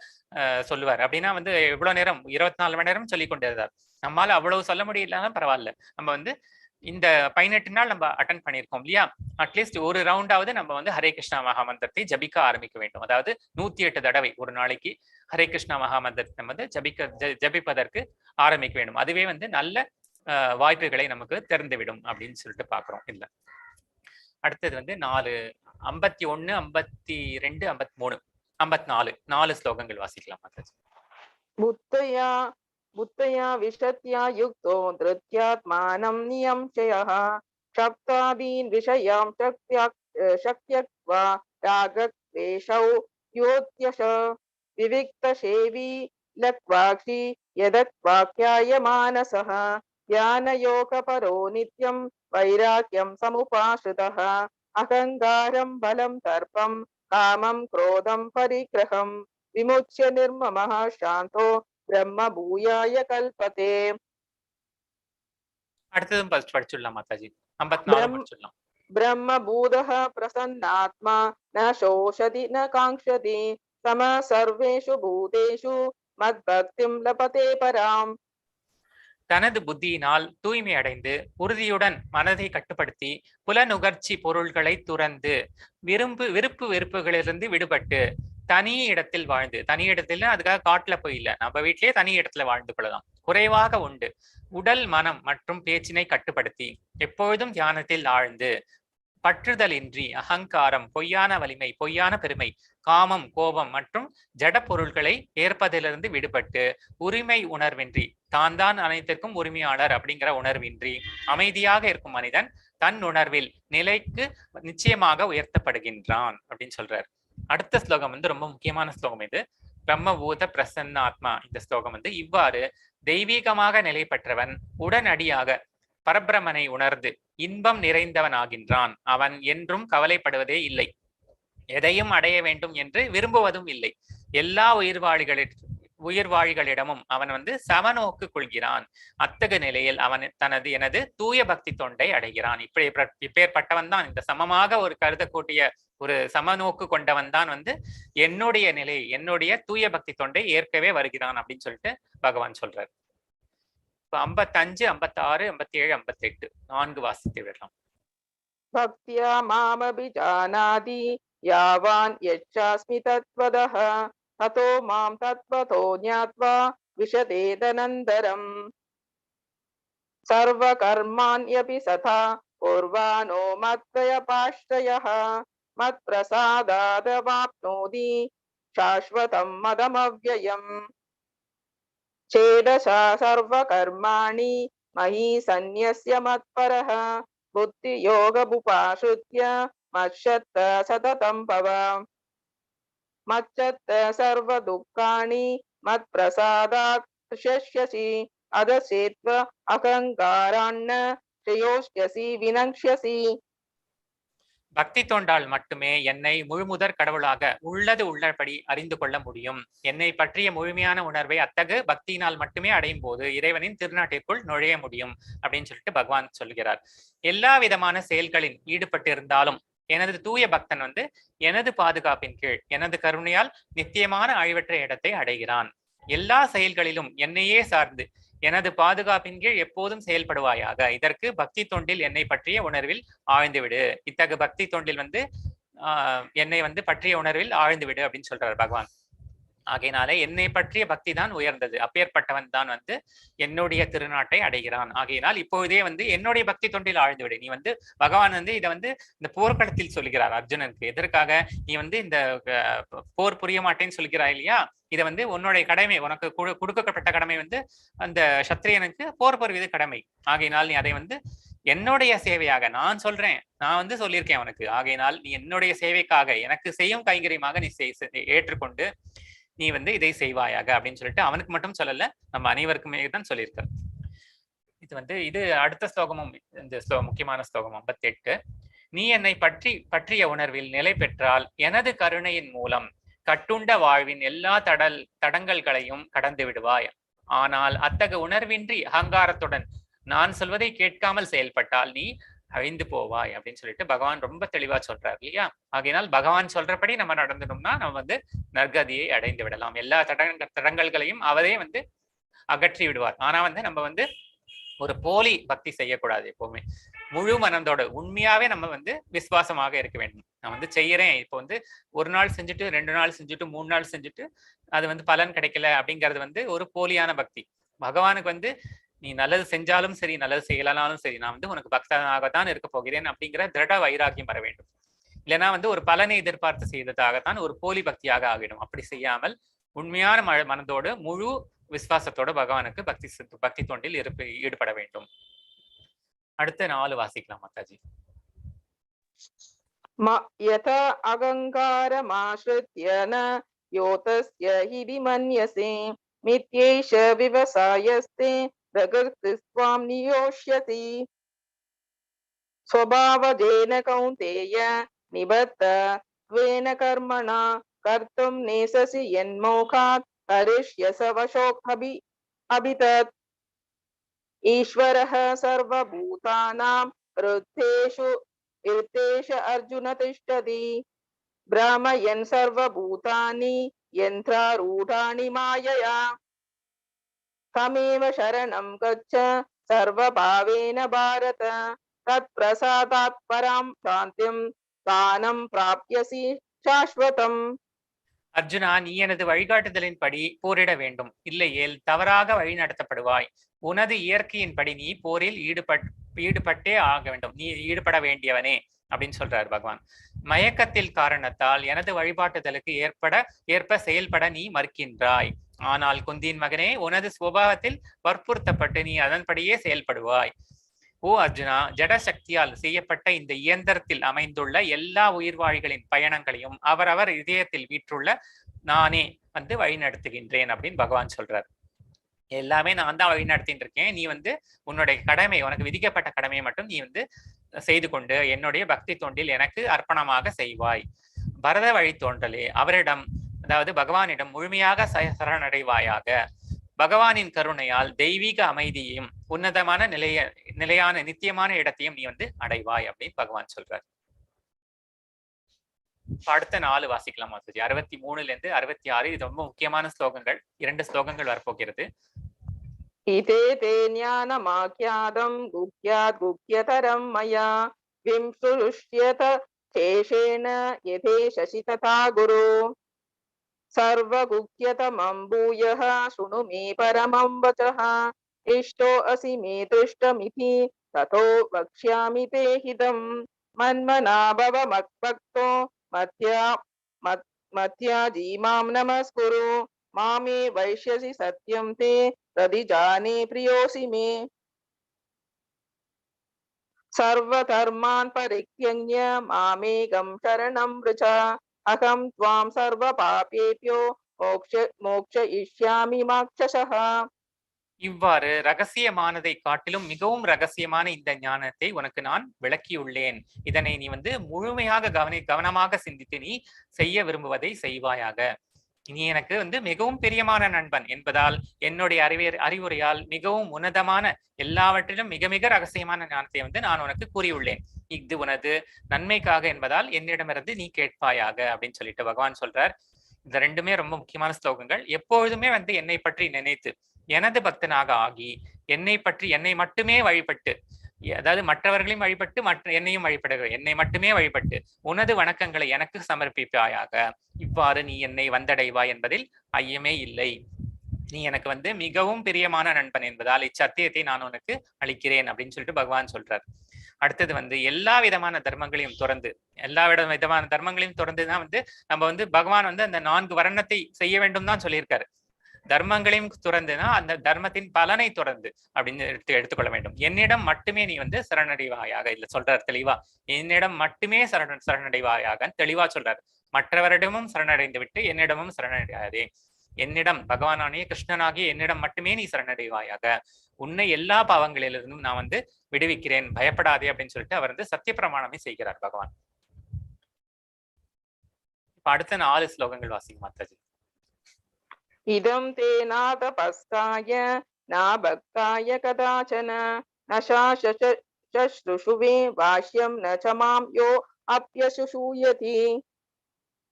சொல்லுவார். அப்படின்னா வந்து எவ்வளவு நேரம், 24 மணி நேரம் சொல்லிக் கொண்டே இருந்தார். நம்மளால அவ்வளவு சொல்ல முடியலன்னா பரவாயில்ல, நம்ம வந்து இந்த 18 நாள் நம்ம அட்டன் பண்ணியிருக்கோம் இல்லையா, அட்லீஸ்ட் ஒரு ரவுண்டாவது நம்ம வந்து ஹரே கிருஷ்ணா மகாமந்திரத்தை ஜபிக்க ஆரம்பிக்க வேண்டும். அதாவது 108 தடவை ஒரு நாளைக்கு ஹரே கிருஷ்ணா மகாமந்திரத்தை வந்து ஜபிப்பதற்கு ஆரம்பிக்க வேண்டும். அதுவே வந்து நல்ல வாய்ப்புகளை நமக்கு திறந்துவிடும் அப்படின்னு சொல்லிட்டு பாக்குறோம் இல்ல. அடுத்தது வந்து 4 51 52 53 54 4 ஸ்லோகங்கள் வாசிக்கலாம் மாதாஜி. बुद्धया विशत्या युक्तो धृत्यात्मानं नियम्यः शक्तादीन् विषयां शक्त्यक्त्वा रागद्वेषौ योत्यश विविक्तसेवी लक्वाक्षी यदक्वाख्याय मानसः ध्यानयोगपरो नित्यं वैराग्यं समुपाश्रितः अहङ्कारं बलं दर्पं कामं क्रोधं परिग्रहं विमुच्य निर्ममः शान्तो பிரம்ம பூயாய கல்பதே. அடுத்ததும் படிச்சுடலாம் மாதாஜி. 54 படிச்சுடலாம். பிரம்ம பூதः பிரசன்னாத்மா ந சோஷதி ந காங்க்ஷதி சம சர்வேஷு பூதேஷு மத்பக்திம் லபதே பராம். தனது புத்தியினால் தூய்மை அடைந்து உறுதியுடன் மனதை கட்டுப்படுத்தி புலனுகர்ச்சி பொருள்களை துறந்து விருப்பு வெறுப்புகளிலிருந்து விடுபட்டு தனி இடத்தில் வாழ்ந்து, தனி இடத்துல அதுக்காக காட்டுல போய் இல்ல, நம்ம வீட்டிலேயே தனி இடத்துல வாழ்ந்து கொள்ளலாம். குறைவாக உண்டு உடல் மனம் மற்றும் பேச்சினை கட்டுப்படுத்தி எப்பொழுதும் தியானத்தில் ஆழ்ந்து பற்றுதலின்றி அகங்காரம், பொய்யான வலிமை, பொய்யான பெருமை, காமம், கோபம் மற்றும் ஜட பொருள்களை ஏற்பதிலிருந்து விடுபட்டு உரிமை உணர்வின்றி, தான் அனைத்திற்கும் உரிமையாளர் அப்படிங்கிற உணர்வின்றி அமைதியாக இருக்கும் மனிதன் தன் உணர்வில் நிலைக்கு நிச்சயமாக உயர்த்தப்படுகின்றான் அப்படின்னு சொல்றார். அடுத்த ஸ்லோகம் வந்து ரொம்ப முக்கியமான ஸ்லோகம். இது பிரம்மபூத பிரசன்னாத்மா. இந்த ஸ்லோகம் வந்து இவ்வாறு தெய்வீகமாக நிலை பெற்றவன் உடனடியாக பரபிரமனை உணர்ந்து இன்பம் நிறைந்தவனாகின்றான். அவன் என்றும் கவலைப்படுவதே இல்லை, எதையும் அடைய வேண்டும் என்று விரும்புவதும் இல்லை. எல்லா உயிர்வாழிகளிடமும் அவன் வந்து சமநோக்கு கொள்கிறான். அத்தகு நிலையில் அவன் எனது தூய பக்தி தொண்டை அடைகிறான். இப்பேற்பட்டவன் தான், இந்த சமமாக ஒரு கருதக்கூடிய ஒரு சமநோக்கு கொண்டவன் தான் வந்து என்னுடைய நிலை, என்னுடைய தூய பக்தி தொண்டை ஏற்கவே வருகிறான் அப்படின்னு சொல்லிட்டு பகவான் சொல்றார். 55, 56, 57, 58 4 வாசித்து விடலாம். பக்தியா மாமபிஜானாதி யாவான் யச்சாஸ்மி தத்வதஹ ததோ மாம் தத்வதோ ஞாத்வா விஷதேதனந்தரம் சர்வ கர்மாண்யபி சதா பூர்வானோ மத்வயபாஷ்டயः மத்பிரசாதாதவாப்னோதி சாஸ்வதம் மதமவ்யயம் சேதசா சர்வ கர்மாணி மயி சந்நியஸ்ய மத்பரஹ புத்தி யோகமுபாஸ்ருத்ய மச்சத்த சததம் பவ மச்சத்த சர்வ துக்காணி மத்பிரசாதாத் ஷஷ்யசி அதசேத்வ அகங்காராண்ண ஸ்ரேயோஷ்யசி வினங்ஷ்யசி. பக்தி தொண்டால் மட்டுமே என்னை முழுமுதற் கடவுளாக உள்ளது உள்ளபடி அறிந்து கொள்ள முடியும். என்னை பற்றிய முழுமையான உணர்வை அத்தகு பக்தியினால் மட்டுமே அடையும் போது இறைவனின் திருநாட்டிற்குள் நுழைய முடியும் அப்படின்னு சொல்லிட்டு பகவான் சொல்கிறார். எல்லா விதமான செயல்களில் ஈடுபட்டு இருந்தாலும் எனது தூய பக்தன் வந்து எனது பாதுகாப்பின் கீழ் எனது கருணையால் நித்தியமான அழிவற்ற இடத்தை அடைகிறான். எல்லா செயல்களிலும் என்னையே சார்ந்து எனது பாதுகாப்பின் கீழ் எப்போதும் செயல்படுவாயாக. இதற்கு பக்தி தொண்டில் என்னை பற்றிய உணர்வில் ஆழ்ந்துவிடு. இத்தகு பக்தி தொண்டில் வந்து என்னை வந்து பற்றிய உணர்வில் ஆழ்ந்துவிடு அப்படின்னு சொல்றாரு பகவான். ஆகையினாலே என்னை பற்றிய பக்தி தான் உயர்ந்தது. அப்பேற்பட்டவன் தான் வந்து என்னுடைய திருநாட்டை அடைகிறான். ஆகையினால் இப்பொழுதே வந்து என்னுடைய பக்தி தொண்டில் ஆழ்ந்துவிடு. நீ வந்து பகவான் வந்து இதை வந்து இந்த போர்க்களத்தில் சொல்கிறார் அர்ஜுனனுக்கு. எதற்காக நீ வந்து இந்த போர் புரிய மாட்டேன்னு சொல்கிறாய் இல்லையா, இதை வந்து உன்னுடைய கடமை, உனக்கு கொடுக்கப்பட்ட கடமை வந்து அந்த சத்திரியனுக்கு போர் புரிவது கடமை. ஆகையினால் நீ அதை வந்து என்னுடைய சேவையாக நான் சொல்றேன், நான் வந்து சொல்லியிருக்கேன் அவனுக்கு. ஆகையினால் நீ என்னுடைய சேவைக்காக எனக்கு செய்யும் கைங்கரியமாக நீ ஏற்றுக்கொண்டு நீ வந்து இதை செய்வாயாக அப்படின்னு சொல்லிட்டு அவனுக்கு மட்டும் சொல்லல, நம்ம அனைவருக்குமே தான் சொல்லியிருக்காரு. இது அடுத்த ஸ்லோகமும் இந்த முக்கியமான ஸ்லோகம் 58. நீ என்னை பற்றிய உணர்வில் நிலை பெற்றால் எனது கருணையின் மூலம் கட்டுண்ட வாழ்வின் எல்லா தடங்கல்களையும் கடந்து விடுவாய். ஆனால் அத்தகைய உணர்வின்றி அகங்காரத்துடன் நான் சொல்வதை கேட்காமல் செயல்பட்டால் நீ அழிந்து போவாய் அப்படின்னு சொல்லிட்டு பகவான் ரொம்ப தெளிவா சொல்றாரு இல்லையா. ஆகையினால் பகவான் சொல்றபடி நம்ம நடந்தோம்னா நம்ம வந்து நற்கதியை அடைந்து விடலாம். எல்லா தடங்கல்களையும் அவரே வந்து அகற்றி விடுவார். ஆனா வந்து நம்ம வந்து ஒரு போலி பக்தி செய்யக்கூடாது. எப்பவுமே முழு மனதோட உண்மையாவே நம்ம வந்து விசுவாசமாக இருக்க வேண்டும். நான் வந்து செய்யறேன், இப்போ வந்து ஒரு நாள் செஞ்சுட்டு 2 நாள் செஞ்சுட்டு 3 நாள் செஞ்சுட்டு அது வந்து பலன் கிடைக்கல அப்படிங்கிறது வந்து ஒரு போலியான பக்தி. பகவானுக்கு வந்து நீ நல்லது செஞ்சாலும் சரி நல்லது செய்யலனாலும் சரி நான் வந்து உனக்கு பக்தனாகத்தான் இருக்க போகிறேன் அப்படிங்கிற திருட வைராக்கியம் வர வேண்டும். இல்லைன்னா வந்து ஒரு பலனை எதிர்பார்த்து செய்ததாகத்தான் ஒரு போலி பக்தியாக ஆகிடும். அப்படி செய்யாமல் உண்மையான மனதோடு முழு விசுவாசத்தோட பகவானுக்கு பக்தி தொண்டில் ஈடுபட வேண்டும். அடுத்த 4 வாசிக்கலாம் மாதாஜி. யதா அகங்காரமாஸ்ருத்ய ந யோதஸ்ய ஹி விமன்யசே மித்யேஷ விவசாயஸ்தே பிரகிருதிஸ்வாம் நியோஷ்யசி ஸ்வபாவஜேன கௌந்தேய நிபத்த த்வேன கர்மணா கர்த்தும் நேசசி யன்மோகாத் கரிஷ்யச வசோக்ஹபி அபிதத் ஈஸ்வரः சர்வபூதானாம் ஹிருத்தேஷ அர்ஜுன திஷ்டதி பிராமயன் சர்வபூதானி யந்த்ராரூடாணி மாயயா தமேவ சரணம் கச்ச சர்வபாவேன பாரத தத் பிரசாதாத் பராம் சாந்திம் தானம் பிராப்யசி சாஸ்வதம். அர்ஜுனா, நீ எனது வழிகாட்டுதலின்படி போரிட வேண்டும், இல்லையேல் தவறாக வழி நடத்தப்படுவாய். உனது இயற்கையின்படி நீ போரில் ஈடுபட்டே ஆக வேண்டும், நீ ஈடுபட வேண்டியவனே அப்படின்னு சொல்றாரு பகவான். மயக்கத்தில் காரணத்தால் எனது வழிபாட்டுதலுக்கு ஏற்ப செயல்பட நீ மறுக்கின்றாய். ஆனால் குந்தியின் மகனே, உனது சுபாவத்தில் வற்புறுத்தப்பட்டு நீ அதன்படியே செயல்படுவாய். ஓ அர்ஜுனா, ஜட சக்தியால் செய்யப்பட்ட இந்த இயந்திரத்தில் அமைந்துள்ள எல்லா உயிர்வாழிகளின் பயணங்களையும் அவரவர் இதயத்தில் வீற்றுள்ள நானே வந்து வழி நடத்துகின்றேன் அப்படின்னு பகவான் சொல்றார். எல்லாமே நான் தான் வழி நடத்திட்டு இருக்கேன். நீ வந்து உன்னுடைய கடமை, உனக்கு விதிக்கப்பட்ட கடமையை மட்டும் நீ வந்து செய்து கொண்டு என்னுடைய பக்தி தொண்டில் எனக்கு அர்ப்பணமாக செய்வாய். பரத வழி தோன்றலே, அவரிடம் அதாவது பகவானிடம் முழுமையாக சரணடைவாயாக. பகவானின் கருணையால் தெய்வீக அமைதியையும் உன்னதமான நிலையான நித்தியமான இடத்தையும் நீ வந்து அடைவாய் அப்படின்னு பகவான் சொல்றார். அடுத்த 4 வாசிக்கலாம் மாதாஜி. 63 66 இது ரொம்ப முக்கியமான ஸ்லோகங்கள். 2 ஸ்லோகங்கள் வரப்போகிறது. இதே தே ஞானமாக்யாதம் குக்யாத் குக்யதரம் மயா விம்சுருஷ்யத சேஷேன யதே சசி ததா குரு சர்வகுக்யதமம் பூயः சுணு மே பரமம் வசः இஷ்டோ அசி மே திருஷ்டமிதி ததோ வக்ஷ்யாமி தே ஹிதம் மன்மனா பவ மத்பக்தோ மத்யாஜி மாம் நமஸ்குரு மாமே வைஷ்யசி சத்யம் தே பிரதிஜானே பிரியோசி மே சர்வதர்மான் பரித்யக்ய மாமேகம் சரணம் வ்ருஜ அகம் த்வாம் சர்வ பாபேப்யோ மோக்ஷயிஷ்யாமி மாக்ஷசஹ. இவ்வாறு ரகசியமானதை காட்டிலும் மிகவும் ரகசியமான இந்த ஞானத்தை உனக்கு நான் விளக்கியுள்ளேன். இதனை நீ வந்து முழுமையாக கவனமாக சிந்தித்து நீ செய்ய விரும்புவதை செய்வாயாக. நீ எனக்கு வந்து மிகவும் பிரியமான நண்பன் என்பதால் என்னுடைய அறிவுரையால் மிகவும் உன்னதமான எல்லாவற்றிலும் மிக மிக ரகசியமான ஞானத்தை வந்து நான் உனக்கு கூறியுள்ளேன். இது உனது நன்மைக்காக என்பதால் என்னிடமிருந்து நீ கேட்பாயாக அப்படின்னு சொல்லிட்டு பகவான் சொல்றார். இந்த 2மே ரொம்ப முக்கியமான ஸ்லோகங்கள். எப்பொழுதுமே வந்து என்னை பற்றி நினைத்து எனது பக்தனாக ஆகி என்னை மட்டுமே வழிபட்டு, அதாவது மற்றவர்களையும் வழிபட்டு என்னையும் வழிபடுகிற என்னை மட்டுமே வழிபட்டு உனது வணக்கங்களை எனக்கு சமர்ப்பிப்பாயாக. இவ்வாறு நீ என்னை வந்தடைவாய் என்பதில் ஐயமே இல்லை. நீ எனக்கு வந்து மிகவும் பிரியமான நண்பன் என்பதால் இச்சத்தியத்தை நான் உனக்கு அளிக்கிறேன் அப்படின்னு சொல்லிட்டு பகவான் சொல்றார். அடுத்தது வந்து எல்லா விதமான தர்மங்களையும் தொடர்ந்துதான் வந்து நம்ம வந்து பகவான் வந்து அந்த 4 வர்ணத்தை செய்ய வேண்டும் தான் சொல்லியிருக்காரு. தர்மங்களையும் துறந்துனா அந்த தர்மத்தின் பலனை தொடர்ந்து அப்படின்னு எடுத்துக்கொள்ள வேண்டும். என்னிடம் மட்டுமே நீ வந்து சரணடைவாயாக இல்ல சொல்றாரு தெளிவா. என்னிடம் மட்டுமே சரணடைவாயாக தெளிவா சொல்றாரு. மற்றவரிடமும் சரணடைந்து விட்டு என்னிடமும் சரணடையாதே. என்னிடம் பகவானாகிய கிருஷ்ணனாகிய என்னிடம் மட்டுமே நீ சரணடைவாயாக. உன்னை எல்லா பாவங்களிலிருந்தும் நான் வந்து விடுவிக்கிறேன், பயப்படாதே அப்படின்னு சொல்லிட்டு அவர் வந்து சத்திய பிரமாணமே செய்கிறார் பகவான். இப்ப அடுத்த 4 ஸ்லோகங்கள் வாசிங்க மாதாஜி. இதம் தே நாதபஸ்காய நாபக்தாய கதாச்சன நசாசுஷுவே வாஷ்யம் நச்சமாம் யோ அப்யசுஷூயதி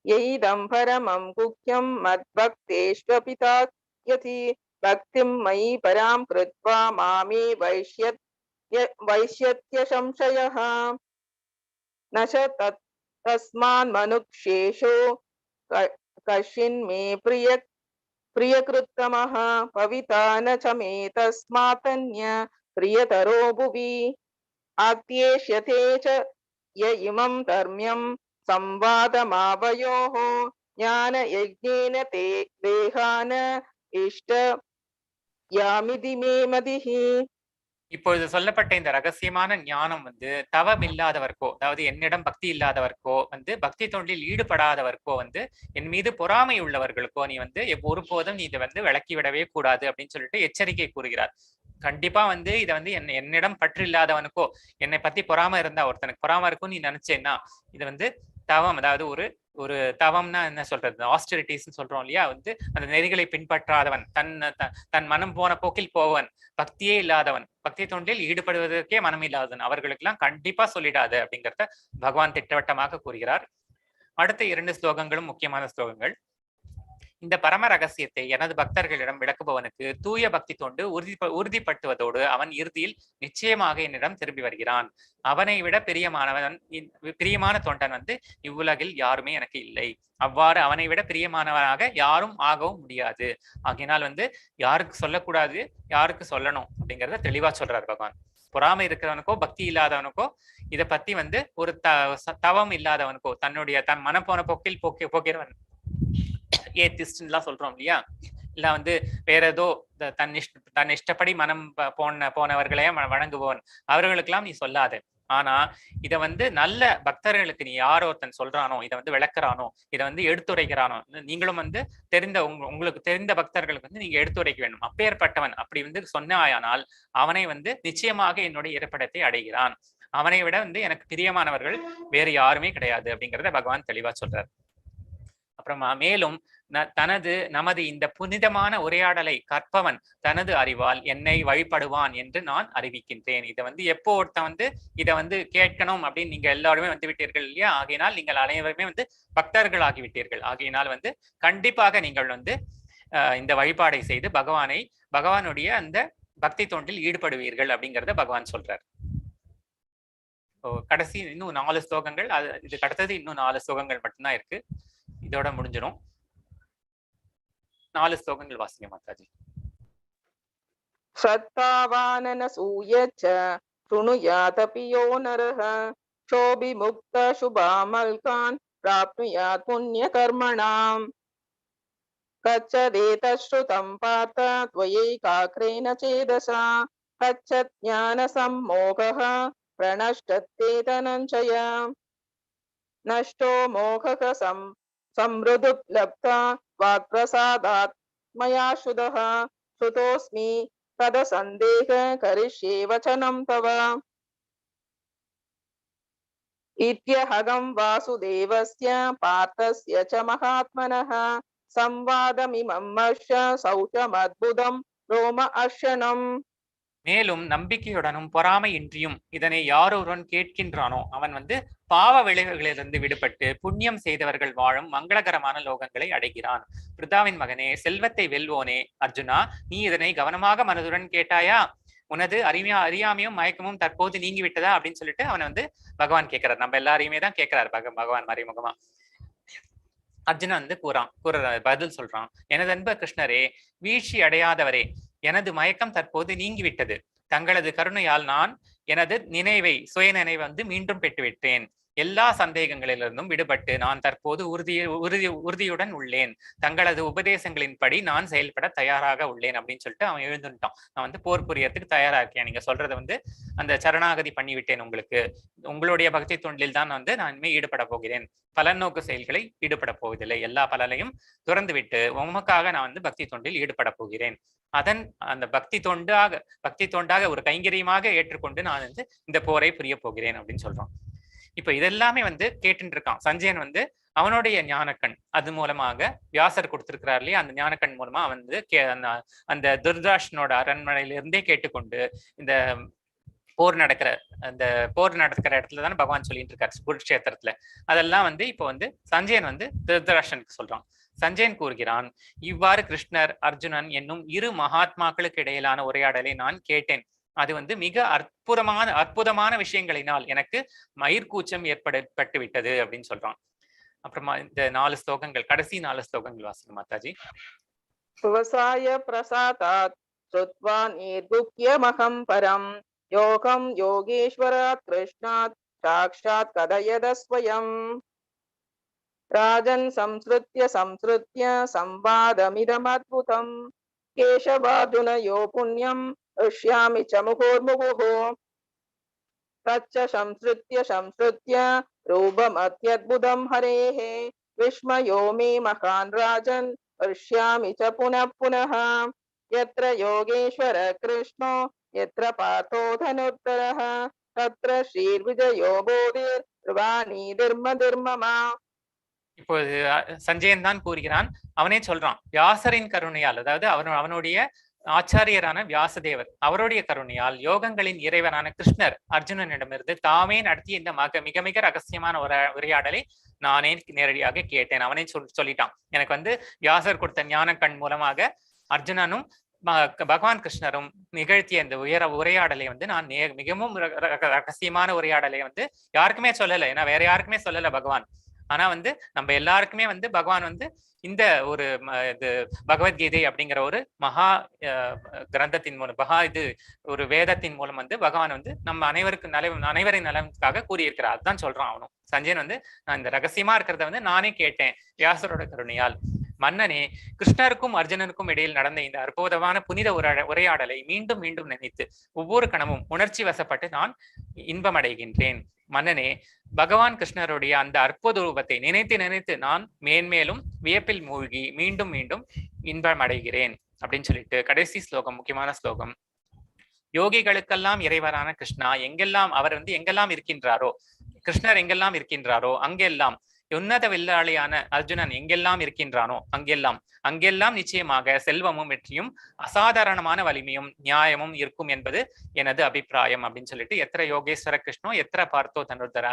யைதம் பரமம் குக்யம் மத்பக்தேஷ்வபிதாயதி பக்திம் மயி பராம் கிருத்வா மாமே வைஷ்யத்ய சம்சயः நச தஸ்மான் மனுக்ஷேஷோ கஷின் மே பிரிய प्रियकृत्तमः पविता न च मे तस्मात्तन्य प्रियतरो भुवि आत्येष्यते च य इमं धर्म्यं संवादमावयोः ज्ञानयज्ञेन ते देहान इष्ट यामिति मे मतिः. இப்பொழுது சொல்லப்பட்ட இந்த ரகசியமான ஞானம் வந்து தவம் இல்லாதவர்க்கோ, அதாவது என்னிடம் பக்தி இல்லாதவர்க்கோ, வந்து பக்தி தொண்டில் ஈடுபடாதவர்க்கோ, வந்து என் மீது பொறாமை உள்ளவர்களுக்கோ நீ வந்து ஒருபோதும் நீ இதை வந்து விளக்கி விடவே கூடாது அப்படின்னு சொல்லிட்டு எச்சரிக்கை கூறுகிறார். கண்டிப்பா வந்து இதை வந்து என்னிடம் பற்று இல்லாதவனுக்கோ, என்னை பத்தி பொறாம இருந்தா ஒருத்தனுக்கு பொறாம இருக்கும் நீ நினைச்சேன்னா, இது வந்து தவம், அதாவது ஒரு ஒரு தவம்னா என்ன சொல்றது, ஆஸ்டரிட்டிஸ் சொல்றோம் இல்லையா, வந்து அந்த நெறிகளை பின்பற்றாதவன், தன் மனம் போன போக்கில் போவன், பக்தியே இல்லாதவன், பக்தி தொண்டில் ஈடுபடுவதற்கே மனம் இல்லாதவன், அவர்களுக்கு எல்லாம் கண்டிப்பா சொல்லிடாது அப்படிங்கிறத பகவான் திட்டவட்டமாக கூறுகிறார். அடுத்த 2 ஸ்லோகங்களும் முக்கியமான ஸ்லோகங்கள். இந்த பரம ரகசியத்தை எனது பக்தர்களிடம் விளக்குபவனுக்கு தூய பக்தி தொண்டு உறுதிப்படுத்துவதோடு அவன் இறுதியில் நிச்சயமாக என்னிடம் திரும்பி வருகிறான். அவனை விட பிரியமான தொண்டன் வந்து இவ்வுலகில் யாருமே எனக்கு இல்லை. அவ்வாறு அவனை விட பிரியமானவனாக யாரும் ஆகவும் முடியாது. ஆகையினால் வந்து யாருக்கு சொல்லக்கூடாது, யாருக்கு சொல்லணும் அப்படிங்கிறத தெளிவா சொல்றார் பகவான். பொறாமை இருக்கிறவனுக்கோ பக்தி இல்லாதவனுக்கோ இதை பத்தி வந்து ஒரு தவம் இல்லாதவனுக்கோ, தன் மனம் போன போக்கில் போக்கிறவன், ஏத்திஸ்ட்லாம் சொல்றோம் இல்லையா, இல்ல வந்து வேற ஏதோ தன் இஷ்டப்படி மனம் போனவர்களையே வணங்குபவன், அவர்களுக்கெல்லாம் நீ சொல்லாத. ஆனா இத வந்து நல்ல பக்தர்களுக்கு நீ யாரோ ஒருத்தன் சொல்றானோ, இதை வந்து விளக்குறானோ, இதை வந்து எடுத்துரைக்கிறானோ, நீங்களும் வந்து உங்களுக்கு தெரிந்த பக்தர்களுக்கு வந்து நீங்க எடுத்துரைக்க வேண்டும். அப்பேற்பட்டவன் அப்படி வந்து சொன்னாயானால் அவனை வந்து நிச்சயமாக என்னுடைய இருப்பிடத்தை அடைகிறான். அவனை விட வந்து எனக்கு பிரியமானவர்கள் வேறு யாருமே கிடையாது அப்படிங்கிறத பகவான் தெளிவா சொல்றார். அப்புறமா மேலும் நமது இந்த புனிதமான உரையாடலை கற்பவன் தனது அறிவால் என்னை வழிபடுவான் என்று நான் அறிவிக்கின்றேன். இதை வந்து எப்போ ஒருத்தன் வந்து இதை வந்து கேட்கணும் அப்படின்னு நீங்க எல்லாருமே வந்து விட்டீர்கள் இல்லையா, ஆகையினால் நீங்கள் அனைவருமே வந்து பக்தர்கள் ஆகிவிட்டீர்கள். ஆகையினால் வந்து கண்டிப்பாக நீங்கள் வந்து இந்த வழிபாடை செய்து பகவானுடைய அந்த பக்தி தொண்டில் ஈடுபடுவீர்கள் அப்படிங்கிறத பகவான் சொல்றார். கடைசி இன்னும் 4 ஸ்லோகங்கள், இதுக்கு அடுத்தது இன்னும் 4 ஸ்லோகங்கள் மட்டும்தான் இருக்கு, இதோட முடிஞ்சிடும். 4 ஸ்லோகங்கள் வாசிங்க மாதாஜி. சத்தாவானன சூயச்ச சுணுயாதபி யோ நரஹ சோபி முக்த சுபாமல்கான் பிராப்னுயாத் புண்ணிய கர்மணாம் கச்சதேதஸ்ருதம் பார்த்த த்வயைகாக்ரேன சேதசா கச்சத் ஞான சம்மோகः பிரணஷ்டத்தே தனஞ்சய நஷ்டோ மோகக சம்ருதுப்லப்தா வாக்ப்ரசாதாத் மயா சுதः சுதோஸ்மி தத சந்தேக கரிஷ்யே வசனம் தவ இத்யஹகம் வாசுதேவஸ்ய பார்த்தஸ்ய ச மகாத்மனः சம்வாதமிமம் மர்ஷ சௌச்சமத்புதம் ரோம அர்ஷனம். மேலும் நம்பிக்கையுடனும் பொறாமையின்றியும் இதனை யாரொருவன் கேட்கின்றானோ அவன் வந்து பாவ விளைவுகளிலிருந்து விடுபட்டு புண்ணியம் செய்தவர்கள் வாழும் மங்களகரமான லோகங்களை அடைகிறான். பிருதாவின் மகனே, செல்வத்தை வெல்வோனே அர்ஜுனா, நீ இதனை கவனமாக மனதுடன் கேட்டாயா? உனது அறியாமையும் மயக்கமும் தற்போது நீங்கி விட்டதா அப்படின்னு சொல்லிட்டு அவனை வந்து பகவான் கேட்கிறார். நம்ம எல்லாரையுமே தான் கேட்கிறார் பகவான் மறைமுகமா. அர்ஜுனன் வந்து பதில் சொல்றான், எனது அன்பு கிருஷ்ணரே, வீழ்ச்சி அடையாதவரே, எனது மயக்கம் தற்போது நீங்கிவிட்டது. தங்களது கருணையால் நான் எனது சுய நினைவை வந்து மீண்டும் பெற்றுவிட்டேன். எல்லா சந்தேகங்களிலிருந்தும் விடுபட்டு நான் தற்போது உறுதியுடன் உள்ளேன். தங்களது உபதேசங்களின்படி நான் செயல்பட தயாராக உள்ளேன் அப்படின்னு சொல்லிட்டு அவன் எழுந்துட்டான். நான் வந்து போர் புரியறதுக்கு தயாரா இருக்கேன். நீங்க சொல்றதை வந்து அந்த சரணாகதி பண்ணிவிட்டேன். உங்களுடைய பக்தி தொண்டில் தான் வந்து நான் இனிமே ஈடுபட போகிறேன். பலநோக்கு செயல்களை ஈடுபட போவதில்லை. எல்லா பலனையும் துறந்து விட்டு உமக்காக நான் வந்து பக்தி தொண்டில் ஈடுபட போகிறேன். அந்த பக்தி தொண்டாக ஒரு கைங்கரியமாக ஏற்றுக்கொண்டு நான் வந்து இந்த போரை புரிய போகிறேன் அப்படின்னு சொல்றான். இப்ப இதெல்லாமே வந்து கேட்டுட்டு இருக்கான் சஞ்சயன். வந்து அவனுடைய ஞானக்கண் அது மூலமாக வியாசர் கொடுத்திருக்கிறார் இல்லையா, அந்த ஞானக்கண் மூலமா அவன் வந்து அந்த துர்தாஷனோட அரண்மனையிலிருந்தே கேட்டுக்கொண்டு இந்த போர் நடக்கிற இடத்துல தானே பகவான் சொல்லிட்டு இருக்காரு குருட்சேத்திரத்துல. அதெல்லாம் வந்து இப்போ வந்து சஞ்சயன் வந்து திருதராஷ்டனுக்கு சொல்றான். சஞ்சயன் கூறுகிறான், இவ்வாறு கிருஷ்ணர் அர்ஜுனன் என்னும் 2 மகாத்மாக்களுக்கு இடையிலான உரையாடலை நான் கேட்டேன். அது வந்து மிக அற்புதமான விஷயங்களினால் எனக்கு மயிர்கூச்சம் ஏற்பட்டு விட்டது அப்படின்னு சொல்றான். அப்புறமா இந்த 4 ஸ்லோகங்கள், கடைசி 4 ஸ்லோகங்கள் வாசிங்க மாதாஜி. स्वसाय प्रसादात् श्रुत्वा निर्गुह्यमहं परं योगं योगेश्वरात् कृष्णात् साक्षात् कथयद स्वयं। राजन् संसृत्य संवादमिदमद्भुतं केशवार्जुनयो पुण्यं हृष्यामि च मुहुर्मुहुः। तच्च संसृत्य रूपमत्यद्भुतं हरेः विस्मयो मे महान् राजन् हृष्यामि च पुनः पुनः। यत्र योगेश्वर कृष्णो यत्र पार्थो धनुर्धरः तत्र श्रीर्विजयो बोधिर्वाणीर्मधिर्ममा। இப்போது சஞ்சயன் தான் கூறுகிறான், அவனே சொல்றான், வியாசரின் கருணையால், அதாவது அவனுடைய ஆச்சாரியரான வியாசதேவர் அவருடைய கருணையால் யோகங்களின் இறைவனான கிருஷ்ணர் அர்ஜுனனிடமிருந்து தாமே நடத்திய இந்த மிக மிக ரகசியமான உரையாடலை நானே நேரடியாக கேட்டேன். அவனே சொல்லிட்டான், எனக்கு வந்து வியாசர் கொடுத்த ஞான கண் மூலமாக அர்ஜுனனும் பகவான் கிருஷ்ணரும் நிகழ்த்திய இந்த உரையாடலை வந்து நான் மிகவும் ரகசியமான உரையாடலை வந்து யாருக்குமே சொல்லலை. ஏன்னா வேற யாருக்குமே சொல்லல பகவான். ஆனா வந்து நம்ம எல்லாருக்குமே வந்து பகவான் வந்து இந்த ஒரு இது பகவத்கீதை அப்படிங்கிற ஒரு மகா கிரந்தத்தின் மூலம் ஒரு வேதத்தின் மூலம் வந்து பகவான் வந்து நம்ம அனைவரின் நலனுக்காக கூறியிருக்கிறார். அதுதான் சொல்றான் அவனும். சஞ்சயன் வந்து நான் இந்த ரகசியமா இருக்கிறத வந்து நானே கேட்டேன் வியாசரோட கருணையால். மன்னனே, கிருஷ்ணருக்கும் அர்ஜுனனுக்கும் இடையில் நடந்த இந்த அற்புதமான புனித உரையாடலை மீண்டும் மீண்டும் நினைத்து ஒவ்வொரு கணமும் உணர்ச்சி வசப்பட்டு நான் இன்பமடைகின்றேன். மன்னனே, பகவான் கிருஷ்ணருடைய அந்த அற்புத ரூபத்தை நினைத்து நினைத்து நான் மேன்மேலும் வியப்பில் மூழ்கி மீண்டும் மீண்டும் இன்பம் அடைகிறேன் அப்படின்னு சொல்லிட்டு கடைசி ஸ்லோகம், முக்கியமான ஸ்லோகம். யோகிகளுக்கெல்லாம் இறைவரான கிருஷ்ணா அவர் வந்து எங்கெல்லாம் இருக்கின்றாரோ, கிருஷ்ணர் எங்கெல்லாம் இருக்கின்றாரோ அங்கெல்லாம், உன்னத வில்லாளியான அர்ஜுனன் எங்கெல்லாம் இருக்கின்றானோ அங்கெல்லாம் நிச்சயமாக செல்வமும் வெற்றியும் அசாதாரணமான வலிமையும் நியாயமும் இருக்கும் என்பது எனது அபிப்பிராயம் அப்படின்னு சொல்லிட்டு, எத்திர யோகேஸ்வர கிருஷ்ணோ எத்திர பார்த்தோ தனுர்தரா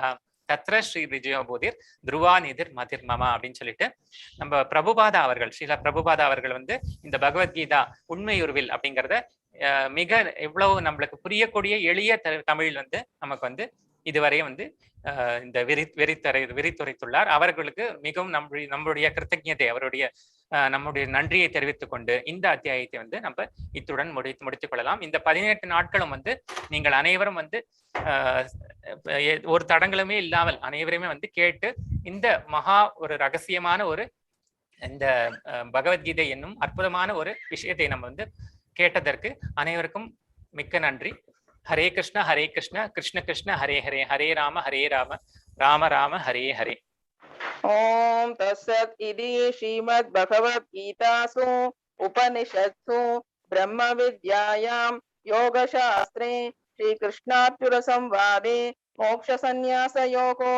தத்ர ஸ்ரீ விஜயோபூதிர் துருவாநிதிர் மதிர்மமா அப்படின்னு சொல்லிட்டு நம்ம பிரபுபாதா அவர்கள், ஸ்ரீல பிரபுபாதா அவர்கள் வந்து இந்த பகவத்கீதா உண்மையுருவில் அப்படிங்கிறத மிக எவ்வளவு நம்மளுக்கு புரியக்கூடிய எளிய தமிழில் வந்து நமக்கு வந்து இதுவரை வந்து இந்த விரித்துரைத்துள்ளார். அவர்களுக்கு மிகவும் நம்முடைய கிருத்தஜ்ஞத்தை, நம்முடைய நன்றியை தெரிவித்துக் கொண்டு இந்த அத்தியாயத்தை வந்து நம்ம இத்துடன் முடித்துக் கொள்ளலாம். இந்த 18 நாட்களும் வந்து நீங்கள் அனைவரும் வந்து ஒரு தடங்களுமே இல்லாமல் அனைவருமே வந்து கேட்டு இந்த மகா ஒரு ரகசியமான ஒரு இந்த பகவத்கீதை என்னும் அற்புதமான ஒரு விஷயத்தை நம்ம வந்து கேட்டதற்கு அனைவருக்கும் மிக்க நன்றி. ஹரே கிருஷ்ண கிருஷ்ண கிருஷ்ண ஹரே ஹரே, ஹரே ராம ராம ராம ஹரே ஹரே. ஓம் தஸ்ஸத் இதி ஸ்ரீமத் பகவத்கீதாசு உபனிஷத்சு பிரம்ம வித்யாயாம் யோகசாஸ்திரே ஸ்ரீ கிருஷ்ணார்ஜுன சம்வாதே மோக்ஷ சந்நியாச யோகோ